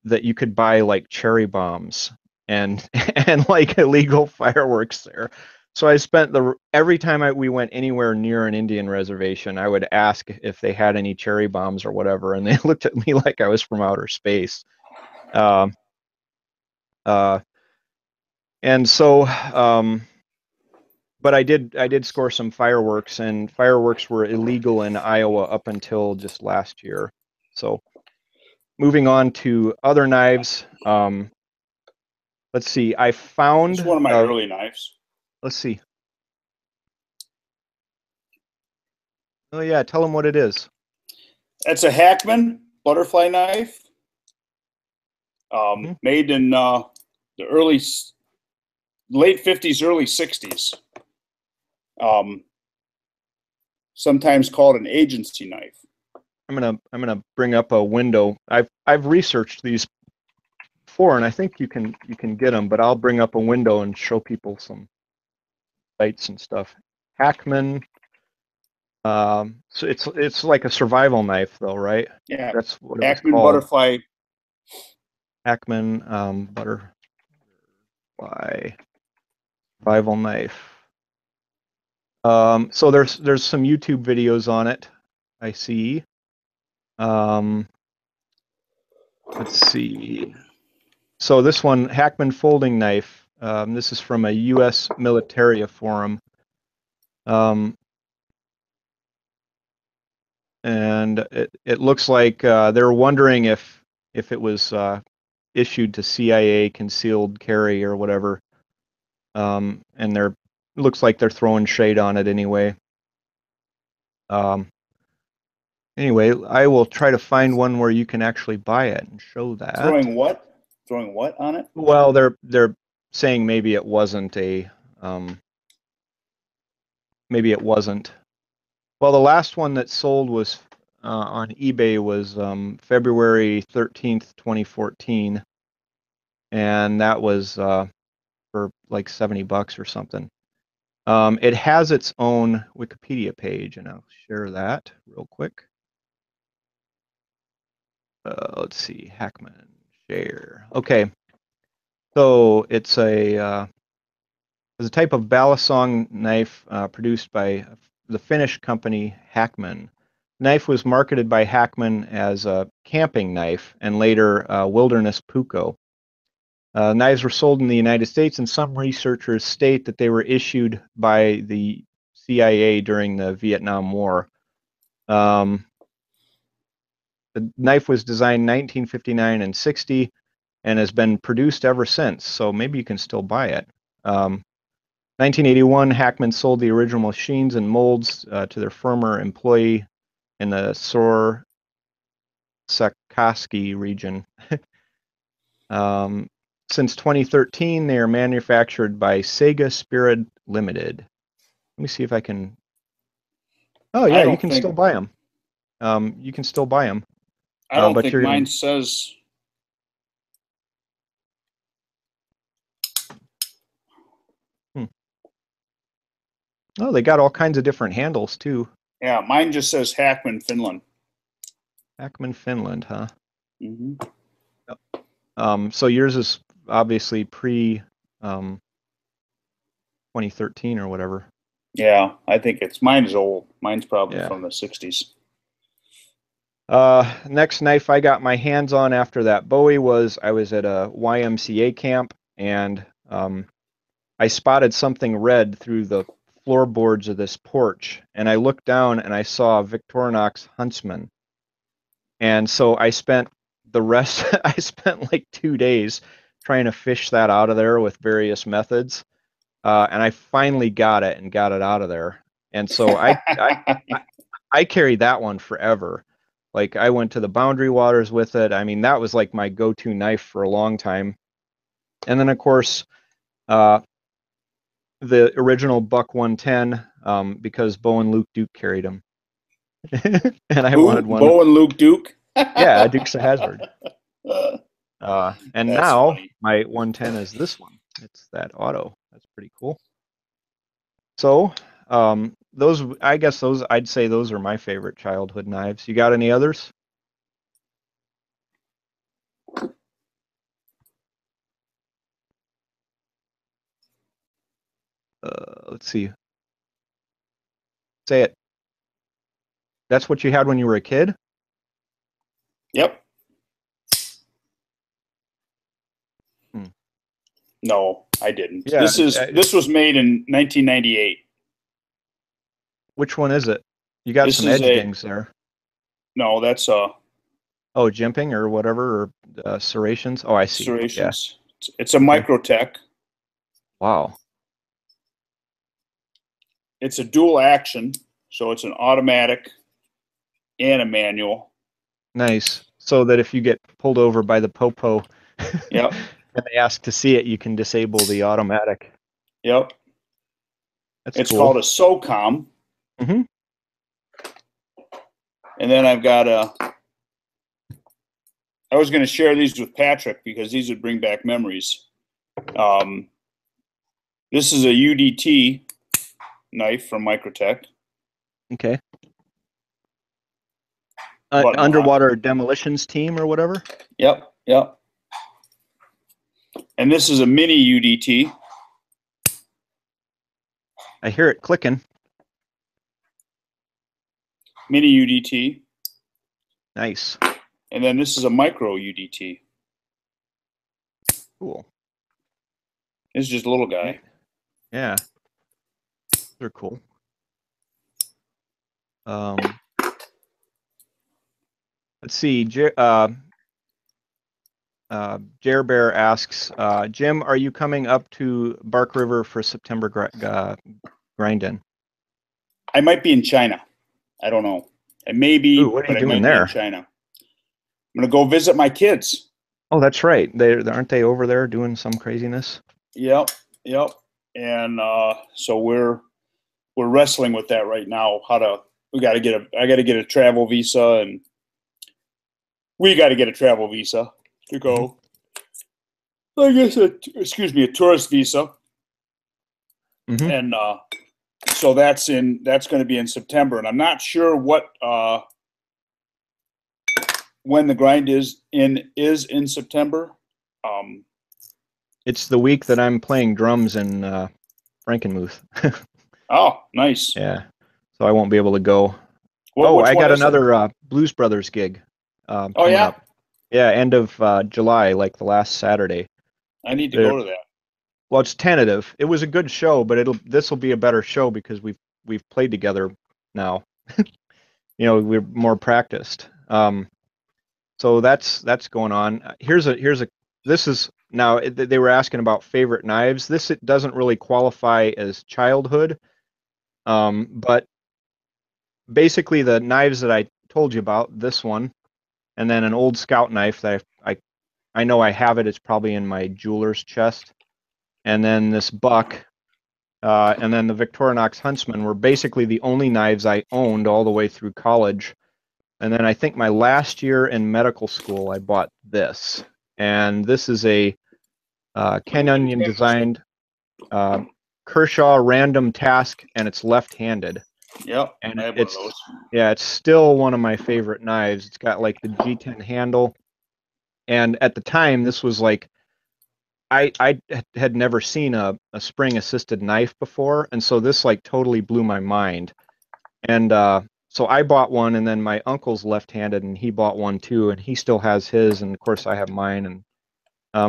that you could buy like cherry bombs and and like illegal fireworks there. So I spent every time we went anywhere near an Indian reservation, I would ask if they had any cherry bombs or whatever, and they looked at me like I was from outer space. Um, uh, and so, but I did score some fireworks, and fireworks were illegal in Iowa up until just last year. So moving on to other knives. Let's see. I This is found. one of my early knives. Let's see. Oh yeah, tell them what it is. It's a Hackman butterfly knife, Mhm. made in the late 50s, early 60s. Um, Sometimes called an agency knife. I'm gonna bring up a window. I've researched these before, and I think you can get them, but I'll bring up a window and show people some sites and stuff. Hackman. So it's like a survival knife, though, right? Yeah, That's what it was Hackman called. butterfly. Hackman butterfly survival knife. So there's some YouTube videos on it. I see. Um, let's see. So this one, Hackman folding knife. This is from a U.S. Militaria forum. Um, and it looks like they're wondering if it was issued to CIA concealed carry or whatever. And looks like they're throwing shade on it anyway. Um, anyway, I will try to find one where you can actually buy it and show that. Throwing what? Throwing what on it? Well, they're saying maybe it wasn't a maybe it wasn't. Well, the last one that sold was on eBay was February 13th, 2014, and that was for like $70 or something. It has its own Wikipedia page, and I'll share that real quick. Let's see, Hackman share. Okay, so it's a type of balisong knife produced by the Finnish company Hackman. Knife was marketed by Hackman as a camping knife and later wilderness puukko. Knives were sold in the United States, and some researchers state that they were issued by the CIA during the Vietnam War. The knife was designed 1959 and 60 and has been produced ever since, so maybe you can still buy it. 1981, Hackman sold the original machines and molds to their former employee in the Sakaski region. Since 2013, they are manufactured by Sega Spirit Limited. Let me see if I can. Oh yeah, you can still buy them. You can still buy them. I don't but think you're mine gonna... says. Oh, they got all kinds of different handles too. Yeah, mine just says Hackman, Finland. Hackman, Finland, huh? Mm-hmm. So yours is obviously pre 2013 or whatever. Yeah, I think mine is old. Mine's probably Yeah. from the 60s. Next knife I got my hands on after that Bowie was I was at a YMCA camp, and I spotted something red through the floorboards of this porch, and I looked down and I saw a Victorinox Huntsman. And so I spent the rest, I spent like 2 days trying to fish that out of there with various methods. And I finally got it and got it out of there. And so I carried that one forever. Like I went to the Boundary Waters with it. I mean, that was like my go-to knife for a long time. And then of course, the original Buck 110, because Bo and Luke Duke carried them. And I Who? wanted one. Bo and Luke Duke? Yeah, Dukes of Hazzard. And That's now funny. my 110 is this one. It's that auto. That's pretty cool. So those, I guess those, I'd say those are my favorite childhood knives. You got any others? Let's see. Say it. That's what you had when you were a kid? Yep. Hmm. No, I didn't. Yeah. This was made in 1998. Which one is it? You got This some is edge dings there. No, that's Oh, jimping or whatever, or serrations. Oh, I see. serrations. Yeah. It's a Okay. Microtech. Wow. It's a dual action, so it's an automatic and a manual. Nice. So that if you get pulled over by the popo, Yep. and they ask to see it, you can disable the automatic. Yep. That's It's cool. called a SOCOM. Mm-hmm. And then I've got I was going to share these with Patrick because these would bring back memories. This is a UDT knife from Microtech. Okay. Underwater demolitions team or whatever? Yep, yep. And this is a mini UDT. I hear it clicking. Mini UDT. Nice. And then this is a micro UDT. Cool. This is just a little guy. Yeah. They're cool. Let's see. Jer Bear asks, Jim, are you coming up to Bark River for September grind-in? I might be in China. I don't know. I may be, Ooh, what are but you I doing might be in there? China. I'm going to go visit my kids. Oh, that's right. They aren't they over there doing some craziness? Yep, yep. And so we're wrestling with that right now. I got to get a travel visa, and we got to get a travel visa to Hmm. go. I guess excuse me, a tourist visa, Hmm. and so that's going to be in September, and I'm not sure what when the grind is in September. Um, It's the week that I'm playing drums in Frankenmuth. oh, nice. Yeah, so I won't be able to go. What Oh, which I one got is it? another Blues Brothers gig Oh coming yeah, up. Yeah, end of July, like the last Saturday. I need to They're, go to that. well, it's tentative. It was a good show, but this will be a better show because we've played together now. We're more practiced. So that's going on. Here's a this is now they were asking about favorite knives. This it doesn't really qualify as childhood, but basically the knives that I told you about, this one, and then an old scout knife that I know I have it. It's probably in my jeweler's chest, and then this buck, and then the Victorinox Huntsman were basically the only knives I owned all the way through college. And then I think my last year in medical school, I bought this. And this is a Canyon designed uh, Kershaw random task, and it's left-handed. Yep, I And have one of those. yeah, it's still one of my favorite knives. It's got like the G10 handle. And at the time, this was like, I had never seen a spring assisted knife before. And so this like totally blew my mind. And so I bought one, and then my uncle's left-handed, and he bought one too, and he still has his, and of course I have mine. And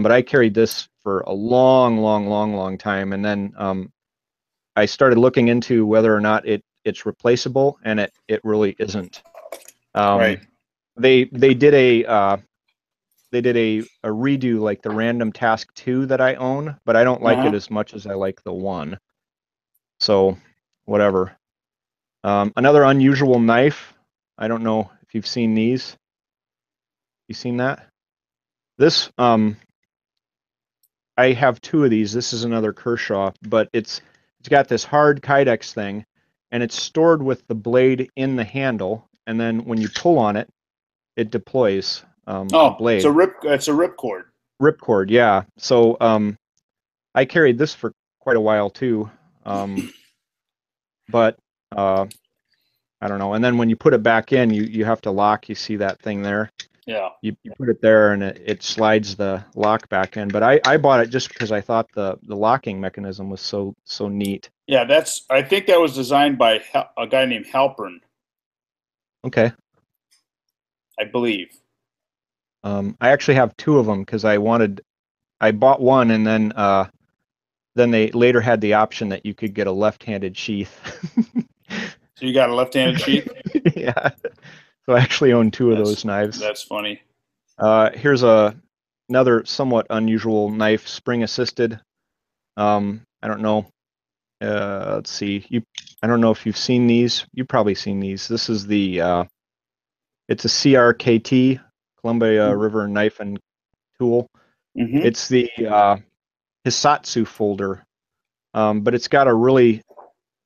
but I carried this for a long, long, long, long time, and then I started looking into whether or not it's replaceable, and it really isn't. Right. Um, they did a redo like the Random Task 2 that I own, but I don't like it Uh-huh. as much as I like the one. So whatever. Another unusual knife. I don't know if you've seen these. You seen that? This I have two of these. This is another Kershaw, but it's got this hard Kydex thing, and it's stored with the blade in the handle, and then when you pull on it, it deploys the Oh, blade. it's a ripcord. Ripcord, yeah. So I carried this for quite a while too, but I don't know. And then when you put it back in, you have to lock. You see that thing there? Yeah. You put it there and it slides the lock back in. But I bought it just because I thought the locking mechanism was so neat. Yeah, I think that was designed by a guy named Halpern, Okay. I believe. I actually have two of them because I bought one, and then they later had the option that you could get a left-handed sheath. So you got a left-handed sheath? Yeah. So I actually own two of those knives. That's funny. Here's another somewhat unusual knife, spring assisted. I don't know. Let's see. I don't know if you've seen these. You've probably seen these. This is it's a CRKT, Columbia River Knife and Tool. Mm-hmm. It's the Hisatsu folder, but it's got a really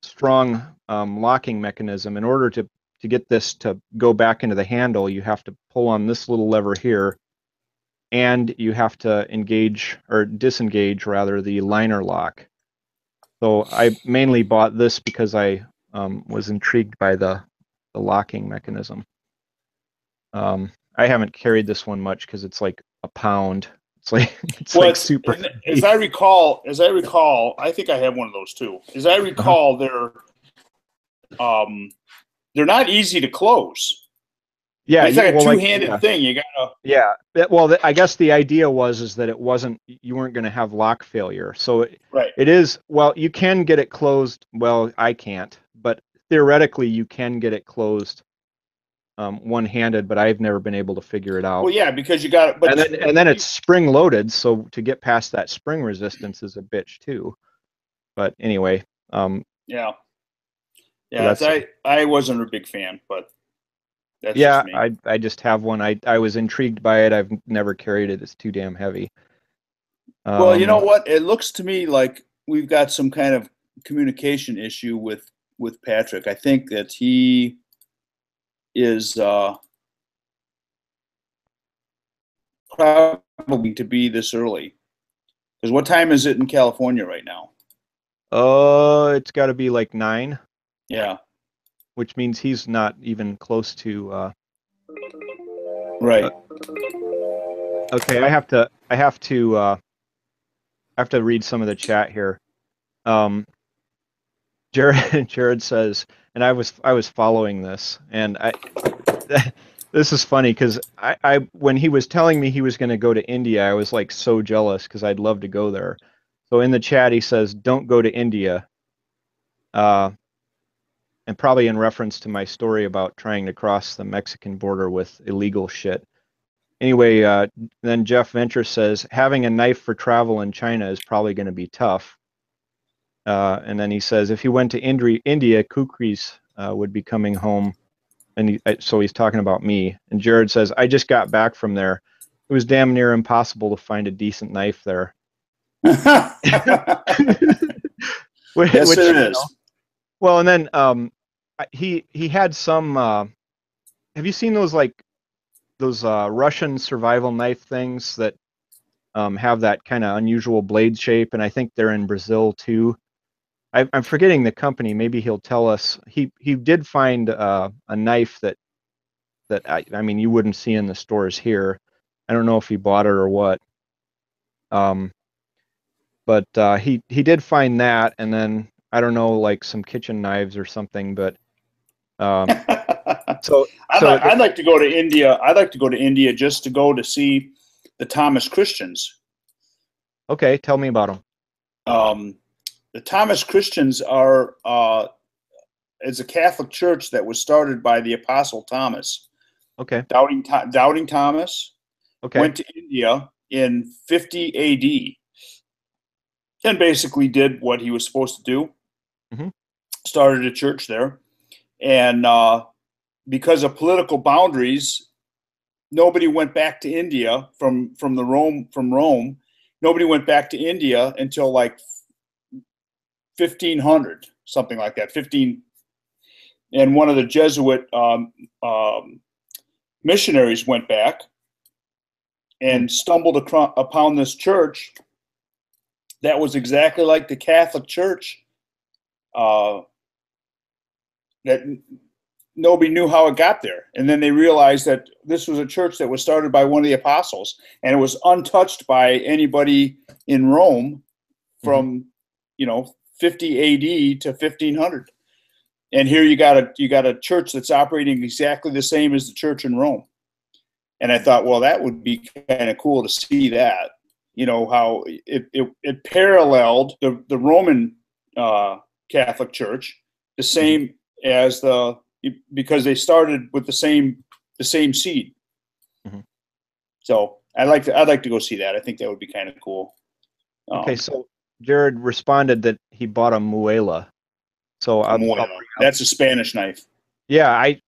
strong locking mechanism. In order to get this to go back into the handle, you have to pull on this little lever here, and you have to engage or disengage rather the liner lock. So I mainly bought this because I was intrigued by the locking mechanism. I haven't carried this one much because it's like a pound. It's like it's Well, like it's super as heavy. I recall, I think I have one of those too. As I Uh-huh. recall, um, they're not easy to close. Yeah, It's like a well, like two-handed thing. You gotta yeah. Well, I guess the idea was is that it wasn't you weren't going to have lock failure. So right. it is. Well, you can get it closed. Well, I can't, but theoretically you can get it closed one-handed, but I've never been able to figure it out. Well, yeah, because you got And then it's spring loaded, so to get past that spring resistance is a bitch too. But anyway, yeah, so yeah. that's I wasn't a big fan, but That's just Yeah, me. I just have one. I was intrigued by it. I've never carried it. It's too damn heavy. Well, you know Um, what? It looks to me like we've got some kind of communication issue with Patrick. I think that he is probably to be this early. Because what time is it in California right now? it's got to be like 9, Yeah, which means he's not even close to. right. Okay, I have to read some of the chat here. Um, Jared Jared says, and I was following this, and I this is funny because I when he was telling me he was going to go to India, I was like so jealous because I'd love to go there. So in the chat he says, "Don't go to India," uh, and probably in reference to my story about trying to cross the Mexican border with illegal shit. Anyway, then Jeff Venture says having a knife for travel in China is probably going to be tough. And then he says if he went to India, Kukris would be coming home. And so he's talking about me. And Jared says, I just got back from there. It was damn near impossible to find a decent knife there. Yes, Which, it is. well, and then he had some. Have you seen those like those Russian survival knife things that have that kind of unusual blade shape? And I think they're in Brazil too. I'm forgetting the company. Maybe he'll tell us. He did find a knife that I mean you wouldn't see in the stores here. I don't know if he bought it or what. Um, but he did find that, and then I don't know, like some kitchen knives or something. But um, so so I'd like to go to India. I'd like to go to India just to go to see the Thomas Christians. okay, tell me about them. Um, the Thomas Christians are is a Catholic church that was started by the Apostle Thomas. Okay, Doubting Thomas okay, went to India in 50 A.D. and basically did what he was supposed to do. hmm Started a church there, and because of political boundaries, nobody went back to India from Rome. Nobody went back to India until like 1500, something like that. 15, and one of the Jesuit missionaries went back hmm and stumbled upon this church that was exactly like the Catholic Church. Uh, that nobody knew how it got there. And then they realized that this was a church that was started by one of the apostles, and it was untouched by anybody in Rome hmm from, 50 AD to 1500. And here you got a church that's operating exactly the same as the church in Rome. And I thought, well, that would be kind of cool to see that. How it paralleled the Roman Catholic Church, the hmm same as because they started with the same seed. hmm So I'd like to go see that. I think that would be kind of cool. Okay, Um, so Jared responded that he bought a muela. So I'll Muela. bring up. That's a Spanish knife. Yeah, I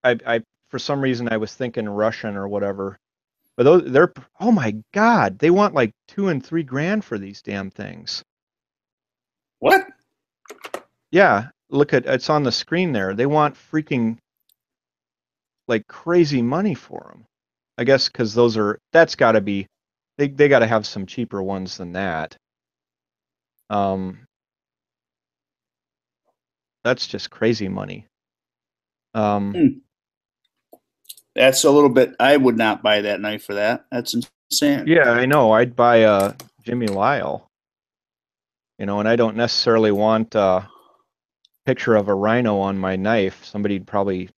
for some reason I was thinking Russian or whatever. But they're, oh my God, they want like 2 and 3 grand for these damn things. What? Yeah, look at it's on the screen there. They want freaking like crazy money for them. I guess because that's got to be, they got to have some cheaper ones than that. Um, that's just crazy money. Um, Hmm. That's a little bit. I would not buy that knife for that. That's insane. yeah, I know. I'd buy a Jimmy Lyle, and I don't necessarily want a picture of a rhino on my knife. Somebody'd probably,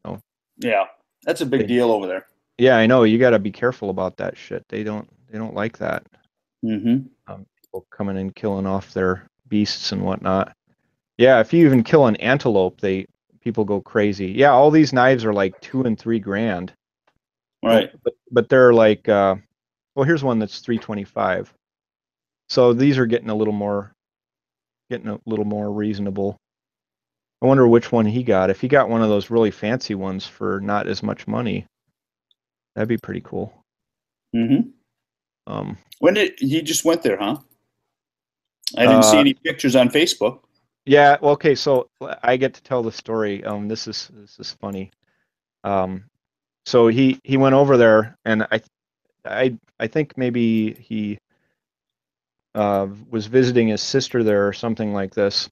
know, Yeah, that's a big they, deal over there. yeah, I know. You got to be careful about that shit. They don't like that. Mm-hmm. People coming and killing off their beasts and whatnot. Yeah, if you even kill an antelope, people go crazy. Yeah, all these knives are like 2 and 3 grand. No, Right. but they're like, well, here's one that's 325. So these are getting a little more reasonable. I wonder which one he got. If he got one of those really fancy ones for not as much money, that'd be pretty cool. Mm-hmm. Um, When did he just went there, huh? I didn't see any pictures on Facebook. yeah, well, okay, so I get to tell the story. This is funny. So he went over there, and I think maybe he was visiting his sister there or something like this.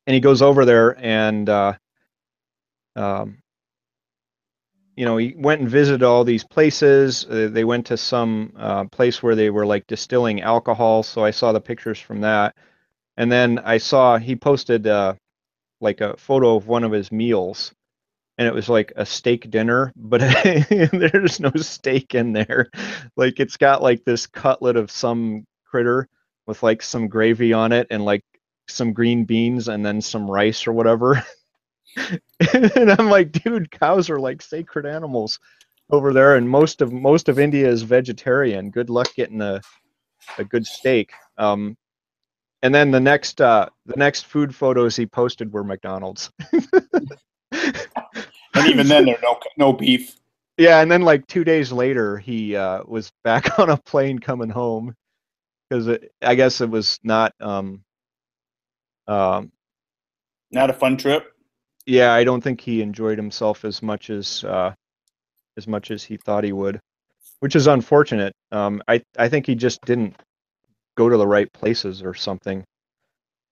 And he goes over there and um, he went and visited all these places. They went to some place where they were like distilling alcohol. So I saw the pictures from that. And then I saw he posted like a photo of one of his meals, and it was like a steak dinner, but there's no steak in there. Like it's got like this cutlet of some critter with like some gravy on it and like some green beans and then some rice or whatever. And I'm like, dude, cows are like sacred animals over there, and most of India is vegetarian. Good luck getting a good steak. And then the next food photos he posted were McDonald's. And even then, there's no beef. Yeah, and then like 2 days later, he was back on a plane coming home because I guess it was not. Um, Not a fun trip. yeah, I don't think he enjoyed himself as much as he thought he would, which is unfortunate. I think he just didn't go to the right places or something.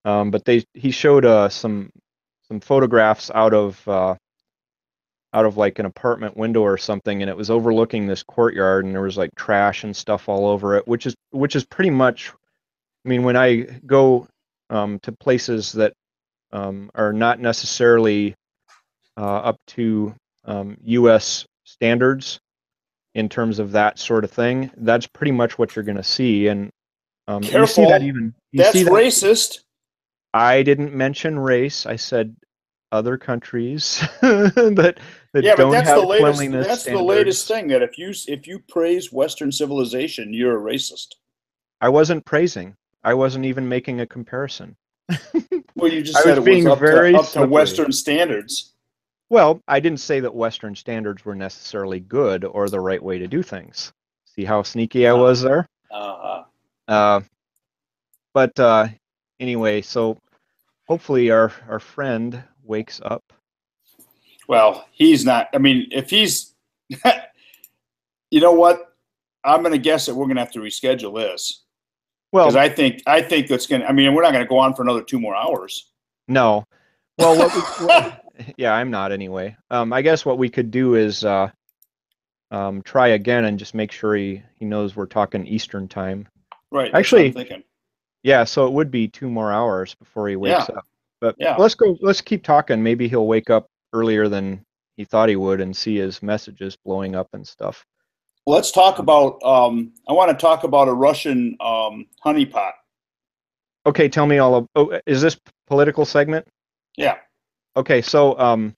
But he showed some photographs out of like an apartment window or something, and it was overlooking this courtyard, and there was like trash and stuff all over it, which is pretty much. I mean, when I go to places that are not necessarily up to U.S. standards in terms of that sort of thing, that's pretty much what you're going to see, and you see that Careful. even you That's see that. racist. I didn't mention race. I said other countries that Yeah, but don't that's the have latest. cleanliness That's the latest standards. thing that if you praise Western civilization, you're a racist. I wasn't praising. I wasn't even making a comparison. Well, you just I said was it was being up to very up to slippery. Western standards. Well, I didn't say that Western standards were necessarily good or the right way to do things. See how sneaky I Uh, was there? uh, Uh, but anyway, so hopefully our friend wakes up. well, he's not. I mean, if he's, you know what? I'm going to guess that we're going to have to reschedule this because Well, I think that's going to. I mean, we're not going to go on for another 2 more hours. no. Well, yeah, I'm not anyway. I guess what we could do is try again and just make sure he knows we're talking Eastern time. Right. That's what I'm Actually, thinking. yeah, so it would be 2 more hours before he wakes Yeah. up. But Yeah. let's keep talking. Maybe he'll wake up earlier than he thought he would and see his messages blowing up and stuff. Let's talk about. I want to talk about a Russian honeypot. Okay, tell me all of. Oh, is this political segment? Yeah. Okay, so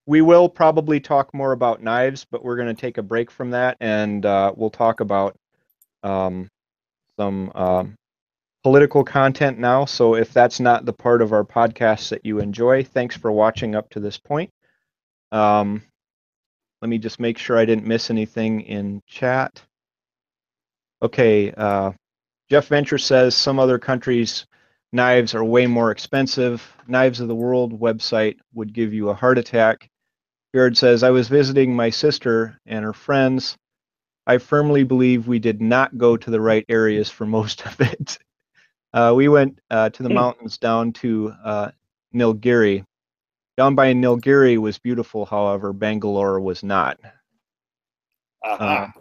we will probably talk more about knives, but we're going to take a break from that, and we'll talk about um, some political content now. So if that's not the part of our podcast that you enjoy, thanks for watching up to this point. Um, Let me just make sure I didn't miss anything in chat. Okay, Jeff Venture says some other countries' knives are way more expensive. Knives of the World website would give you a heart attack. Jared says, I was visiting my sister and her friends. I firmly believe we did not go to the right areas for most of it. We went to the mountains down to Nilgiri. Down by Nilgiri was beautiful, however, Bangalore was not. Aha.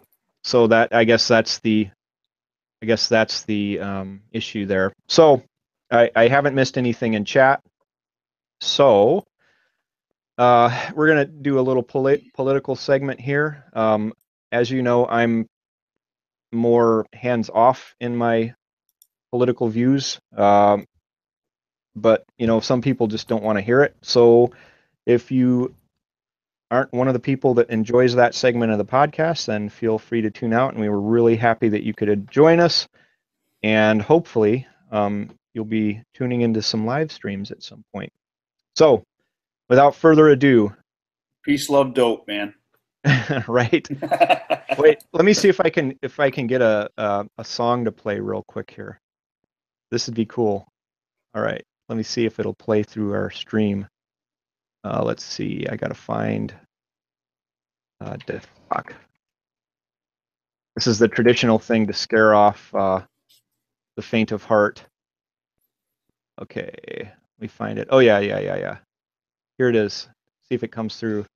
So that I guess that's the issue there. So I haven't missed anything in chat. So we're gonna do a little political segment here. As you know, I'm more hands off in my political views, but some people just don't want to hear it. So if you aren't one of the people that enjoys that segment of the podcast, then feel free to tune out. And we were really happy that you could join us. And hopefully, you'll be tuning into some live streams at some point. So without further ado, Peace, love, dope, man. right? Wait, let me see if I can get a song to play real quick here. This would be cool. All right, let me see if it'll play through our stream. Let's see. I gotta find Death Clock. This is the traditional thing to scare off the faint of heart. Okay, let me find it. Oh yeah. Here it is. See if it comes through.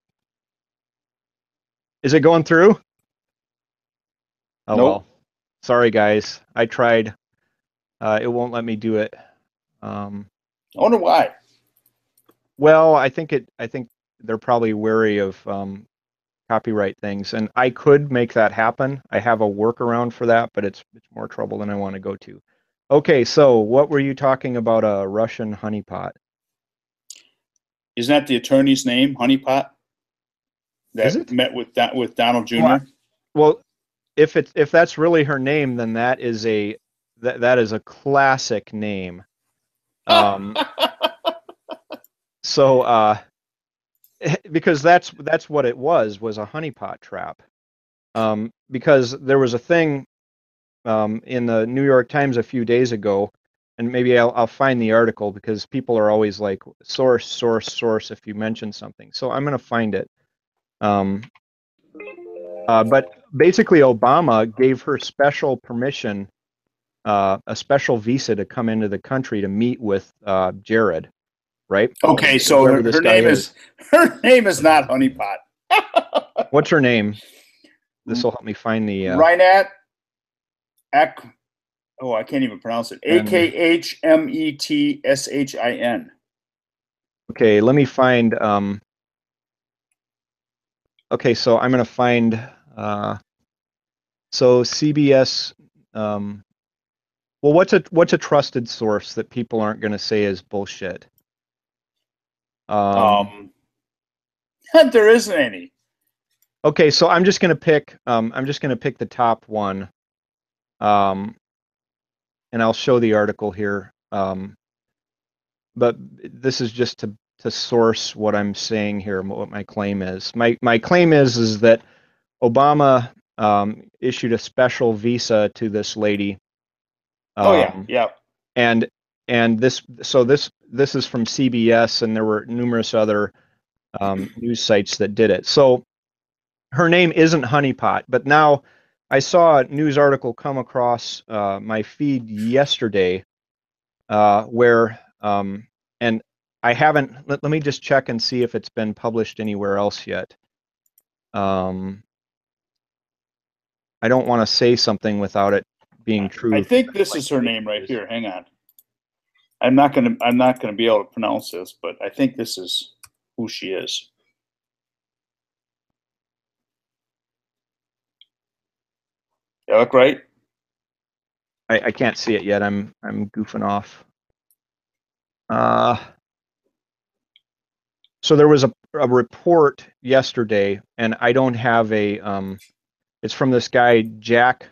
Is it going through? Oh Nope. well. Sorry guys. I tried. It won't let me do it. I wonder why. Well, I think they're probably wary of copyright things, and I could make that happen. I have a workaround for that, but it's more trouble than I want to go to. Okay, so what were you talking about a Russian honeypot? Isn't that the attorney's name, Honeypot? Is That it? met with Donald Well, Jr. well, if that's really her name, then that is a classic name. So because that's what it was a honeypot trap. Because there was a thing in the New York Times a few days ago, and maybe I'll find the article because people are always like source if you mention something. So I'm going to find it. But basically, Obama gave her special permission, a special visa to come into the country to meet with Jared, right? Okay, Or so whoever this her guy name is. is not Honeypot. What's her name? This will help me find the. Reinat Ak. Oh, I can't even pronounce it. Akhmetshsin. Okay, let me find. Okay, so I'm going to find. So CBS. Well, what's a trusted source that people aren't going to say is bullshit? There isn't any. Okay, so I'm just going to pick. I'm just going to pick the top one. And I'll show the article here. But this is just to source what I'm saying here, what my claim is. My claim is that Obama issued a special visa to this lady. Oh yeah. And this is from CBS, and there were numerous other news sites that did it. So her name isn't Honeypot, but now I saw a news article come across my feed yesterday where and I haven't. Let me just check and see if it's been published anywhere else yet. I don't want to say something without it being true. I think this is her name right here. Hang on. I'm not gonna be able to pronounce this, but I think this is who she is. You look right? I can't see it yet. I'm goofing off. So there was a report yesterday, and I don't have a. It's from this guy Jack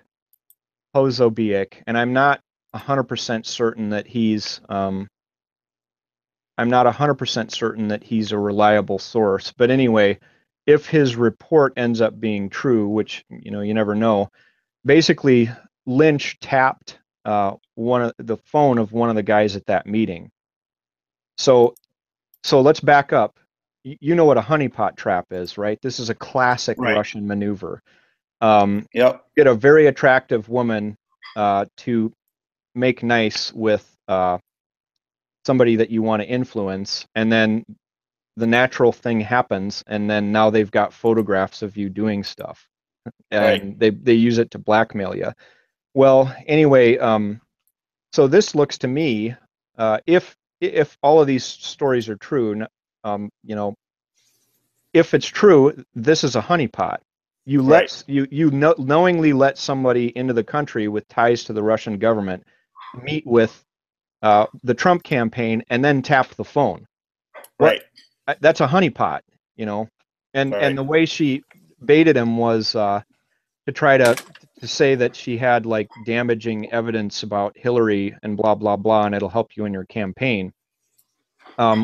Pozobiec, and I'm not 100% certain that he's. I'm not 100% certain that he's a reliable source, but anyway, if his report ends up being true, which you never know, basically Lynch tapped one of the phone of one of the guys at that meeting. So let's back up. You know what a honeypot trap is, right? This is a classic Russian maneuver. Yep. Get a very attractive woman to make nice with somebody that you want to influence, and then the natural thing happens, and then now they've got photographs of you doing stuff, and they use it to blackmail you. Well, anyway, so this looks to me, if all of these stories are true, if it's true, this is a honeypot. You knowingly let somebody into the country with ties to the Russian government meet with the Trump campaign and then tap the phone. That's a honeypot, and the way she baited him was to try to say that she had like damaging evidence about Hillary and blah blah blah, and it'll help you in your campaign.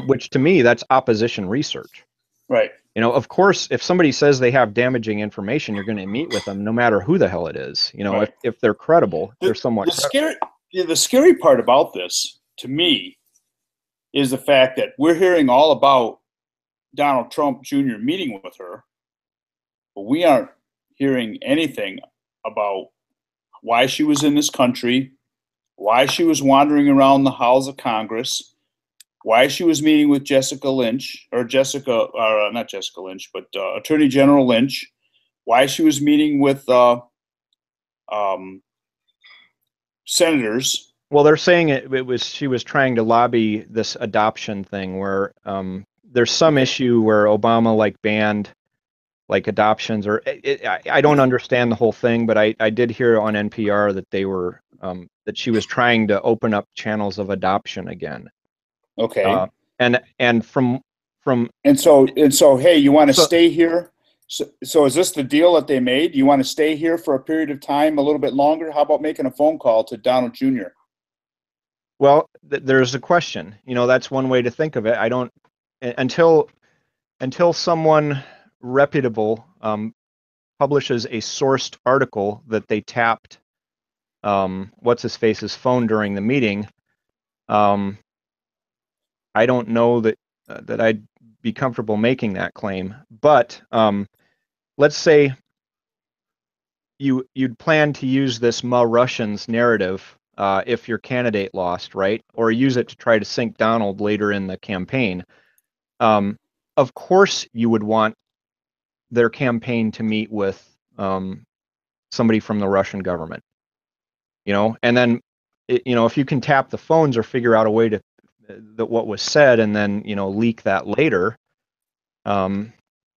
which to me, that's opposition research. Right. You know, of course, if somebody says they have damaging information, you're going to meet with them no matter who the hell it is. You know, Right. if they're credible, they're The, somewhat the credible. scary, yeah, the scary part about this, to me, is the fact that we're hearing all about Donald Trump Jr. meeting with her, but we aren't hearing anything about why she was in this country, why she was wandering around the halls of Congress, why she was meeting with Jessica Lynch, or not Jessica Lynch, but Attorney General Lynch, why she was meeting with um, senators. Well, they're saying it was she was trying to lobby this adoption thing where there's some issue where Obama like banned like adoptions or I don't understand the whole thing, but I did hear on NPR that they were that she was trying to open up channels of adoption again. Okay. And from And so, hey, you want to so stay here? So is this the deal that they made? You want to stay here for a period of time, a little bit longer? How about making a phone call to Donald Jr.? well, there's a question. You know, that's one way to think of it. I don't until someone reputable publishes a sourced article that they tapped what's his face's phone during the meeting. Um, I don't know that I'd be comfortable making that claim. But let's say you'd plan to use this Ma Russians narrative if your candidate lost, right? Or use it to try to sink Donald later in the campaign. Um, of course, you would want their campaign to meet with somebody from the Russian government, you know, and then you know if you can tap the phones or figure out a way to that what was said and then you know leak that later, um,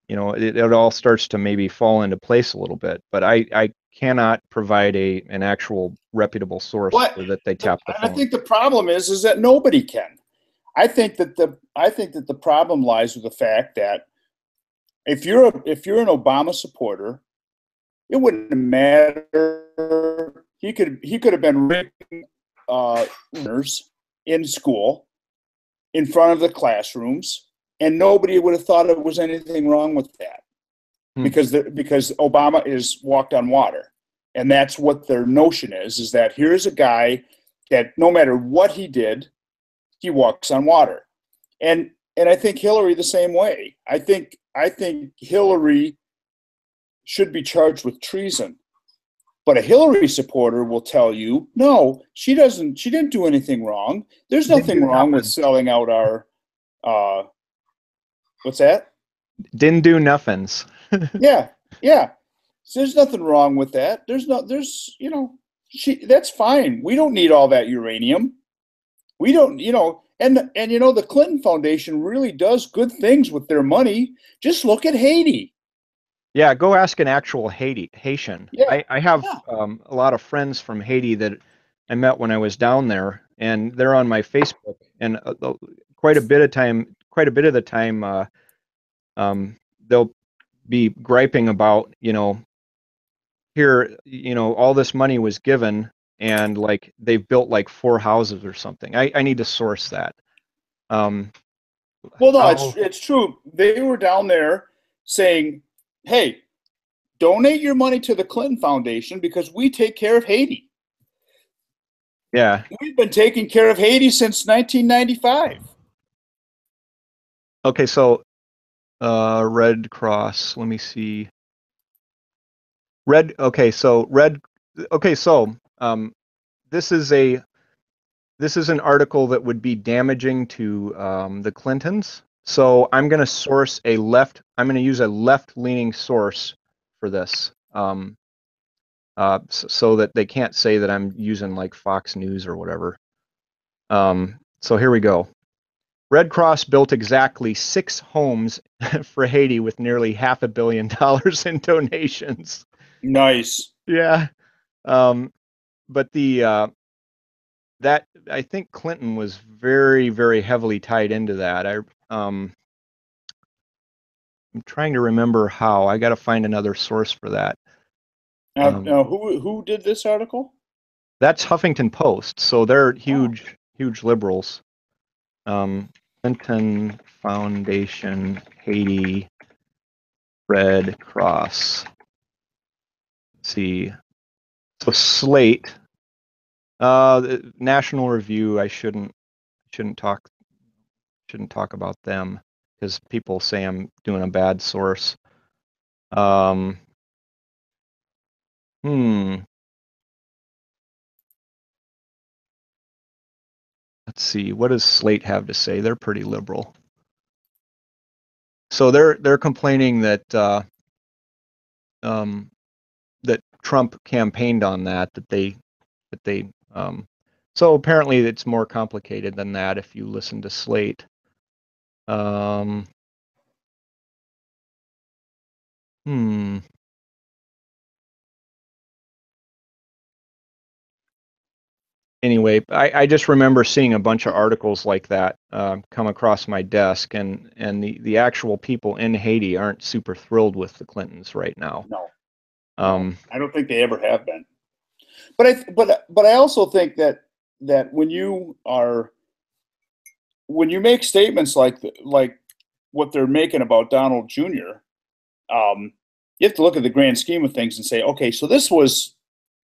you know it all starts to maybe fall into place a little bit. But I cannot provide an actual reputable source What for that they tap the I phone. think the problem is that nobody can. I think that the problem lies with the fact that if you're an Obama supporter, it wouldn't matter. He could have been raping learners in school in front of the classrooms, and nobody would have thought there was anything wrong with that Hmm. because Obama is walked on water, and that's what their notion is that here's a guy that no matter what he did, he walks on water, and I think Hillary the same way. I think Hillary should be charged with treason. But a Hillary supporter will tell you, no, she doesn't. She didn't do anything wrong. There's Didn't nothing do wrong with nothing. selling out our. Uh, what's that? Didn't do nothings. Yeah, yeah. So there's nothing wrong with that. There's no. There's She. That's fine. We don't need all that uranium. We don't. And the Clinton Foundation really does good things with their money. Just look at Haiti. Yeah, go ask an actual Haitian. Yeah, I have yeah. a lot of friends from Haiti that I met when I was down there, and they're on my Facebook. And quite a bit of the time, they'll be griping about, you know, here, you know, all this money was given, and like they've built like 4 houses or something. I need to source that. Um, Well, no, it's I'll, it's true. They were down there saying, "Hey, donate your money to the Clinton Foundation because we take care of Haiti. yeah. We've been taking care of Haiti since 1995." Okay, so Red Cross. Let me see. Red. Okay, so red. Okay, so this is an article that would be damaging to the Clintons. So I'm going to source a left. I'm going to use a left-leaning source for this, so that they can't say that I'm using like Fox News or whatever. So here we go. Red Cross built exactly 6 homes for Haiti with nearly $500 million in donations. Nice. Yeah. But that I think Clinton was very, very heavily tied into that. I'm trying to remember how. I got to find another source for that. Now, who did this article? That's Huffington Post, so they're Oh, huge, huge liberals. Um, Clinton Foundation, Haiti, Red Cross. Let's see. So Slate, National Review. I shouldn't talk about them because people say I'm doing a bad source. Um, hmm. Let's see. What does Slate have to say? They're pretty liberal. So they're complaining that um, that Trump campaigned on that they so apparently it's more complicated than that if you listen to Slate. Um, hmm. Anyway, I just remember seeing a bunch of articles like that come across my desk, and the actual people in Haiti aren't super thrilled with the Clintons right now. No, no, Um, I don't think they ever have been. But I also think that when you make statements like what they're making about Donald Jr., you have to look at the grand scheme of things and say, okay, so this was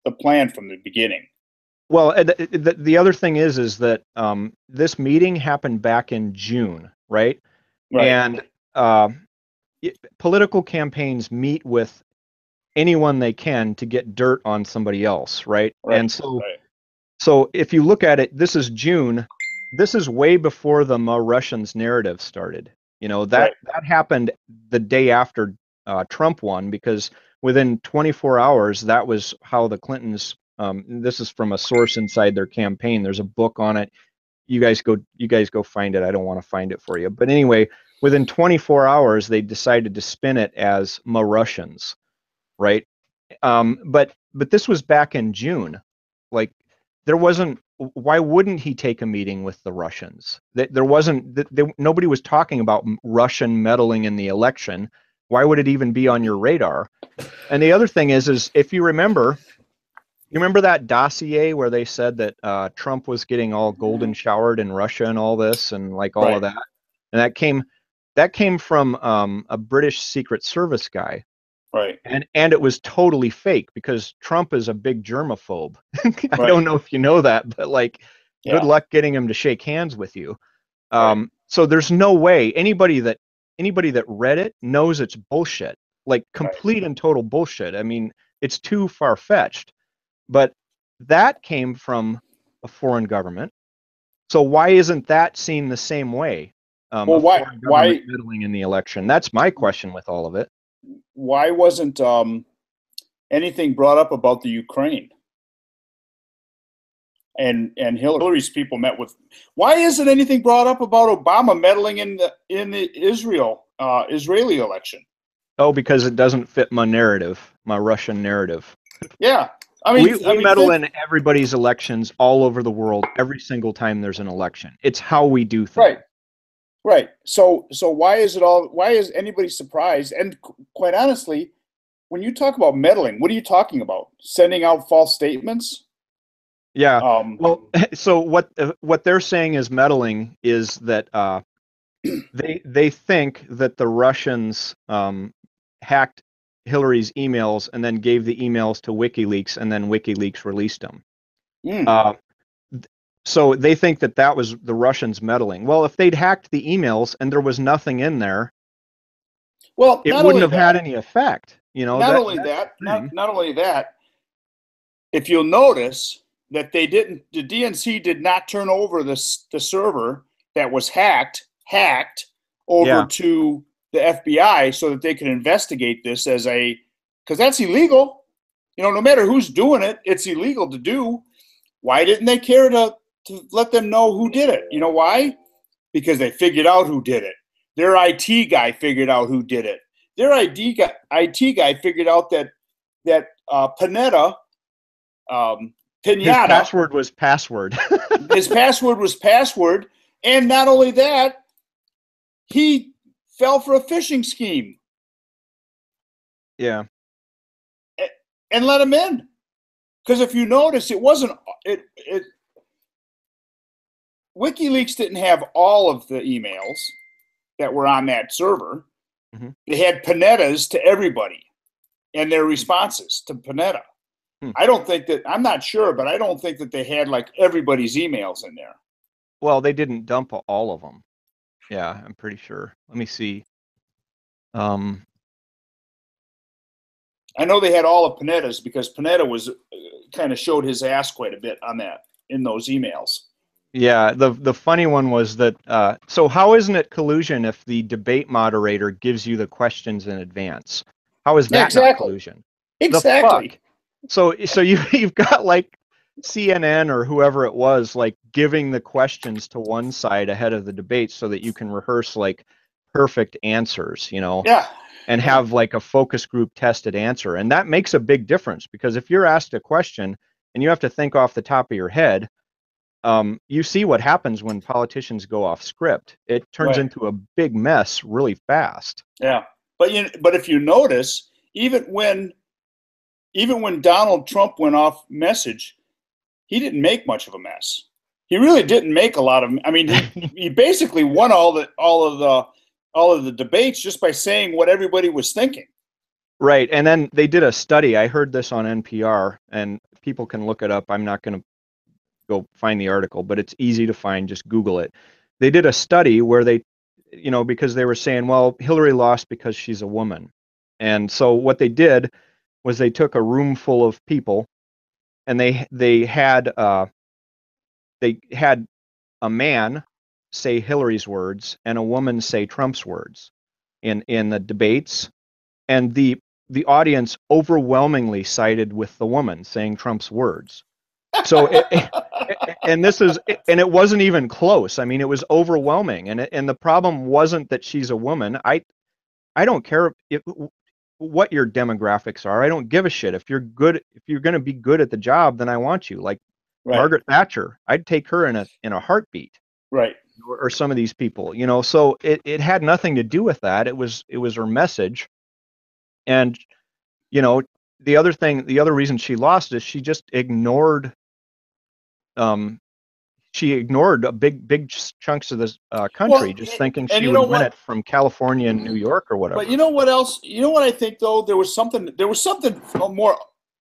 the plan from the beginning. well, the other thing is that this meeting happened back in June, right? Right, And uh, political campaigns meet with anyone they can to get dirt on somebody else, right? right, And so right, so if you look at it, this is June. This is way before the Russians narrative started. You know, right. that happened the day after Trump won because within 24 hours, that was how the Clintons. This is from a source inside their campaign. There's a book on it. You guys go find it. I don't want to find it for you. But anyway, within 24 hours, they decided to spin it as Russians, right? But this was back in June. Like there wasn't. Why wouldn't he take a meeting with the Russians? There wasn't. Nobody was talking about Russian meddling in the election. Why would it even be on your radar? And the other thing is if you remember that dossier where they said that Trump was getting all golden showered in Russia and all this and like all of Right, that, and that came from a British Secret Service guy right, and it was totally fake because Trump is a big germaphobe. I right. don't know if you know that, but like, good Yeah, luck getting him to shake hands with you. right, So there's no way anybody that read it knows it's bullshit, like right. complete and total bullshit. I mean, it's too far fetched. But that came from a foreign government. So why isn't that seen the same way? A Well, foreign government meddling in the election. That's my question with all of it. why wasn't anything brought up about the Ukraine? And Hillary's people met with. Why isn't anything brought up about Obama meddling in the Israeli election? Oh, because it doesn't fit my narrative, my Russian narrative. Yeah, We meddle think in everybody's elections all over the world every single time there's an election. It's how we do things. right, right. So why is it all? Why is anybody surprised? And quite honestly, when you talk about meddling, what are you talking about? Sending out false statements? Yeah. Um, Well, so what they're saying is meddling is that they think that the Russians hacked Hillary's emails and then gave the emails to WikiLeaks and then WikiLeaks released them. mm. Uh, so they think that that was the Russians meddling. Well, if they'd hacked the emails and there was nothing in there, Well, it wouldn't have had any effect. You know not that only that's that, the thing. not only that. If you'll notice that the DNC did not turn over the server that was hacked over Yeah, to the FBI so that they could investigate this because that's illegal. You know, no matter who's doing it, it's illegal to do. Why didn't they care to let them know who did it? You know why? Because they figured out who did it. Their IT guy figured out who did it. Their IT guy figured out that Panetta his Pinata, password was password. his password was password, and not only that, he fell for a phishing scheme Yeah. and let him in. Because if you notice, it wasn't it. WikiLeaks didn't have all of the emails that were on that server. Mm-hmm. They had Panetta's to everybody and their responses to Panetta. I don't think that, I'm not sure, but I don't think that they had like everybody's emails in there. Well, they didn't dump all of them. Yeah, I'm pretty sure. Let me see. I know they had all of Panetta's because Panetta was kind of showed his ass quite a bit on that in those emails. Yeah, the funny one was that, so how isn't it collusion if the debate moderator gives you the questions in advance? How is that not collusion? Exactly. The fuck? So you've got like CNN or whoever it was like giving the questions to one side ahead of the debate so that you can rehearse like perfect answers, Yeah. and have like a focus group tested answer. And that makes a big difference because if you're asked a question and you have to think off the top of your head, you see what happens when politicians go off script. It turns into a big mess really fast. Yeah, but if you notice, even when Donald Trump went off message, he didn't make much of a mess. He really didn't make a lot of. I mean, he basically won all of the debates just by saying what everybody was thinking. Right, and then they did a study. I heard this on NPR, and people can look it up. I'm not going to go find the article, but it's easy to find. Just Google it. They did a study where they, because they were saying, well, Hillary lost because she's a woman. And so what they did was they took a room full of people and they had a man say Hillary's words and a woman say Trump's words in the debates, and the audience overwhelmingly sided with the woman saying Trump's words. So and it wasn't even close. I mean, it was overwhelming, and the problem wasn't that she's a woman. I don't care what your demographics are. I don't give a shit. If you're good, if you're going to be good at the job, then I want you. Like Margaret Thatcher, I'd take her in a heartbeat. Right. Or some of these people, so it had nothing to do with that. It was her message. And the other reason she lost is she just ignored a big chunks of this country, just thinking she would win it from California and New York or whatever. But you know what else? You know what I think though? There was something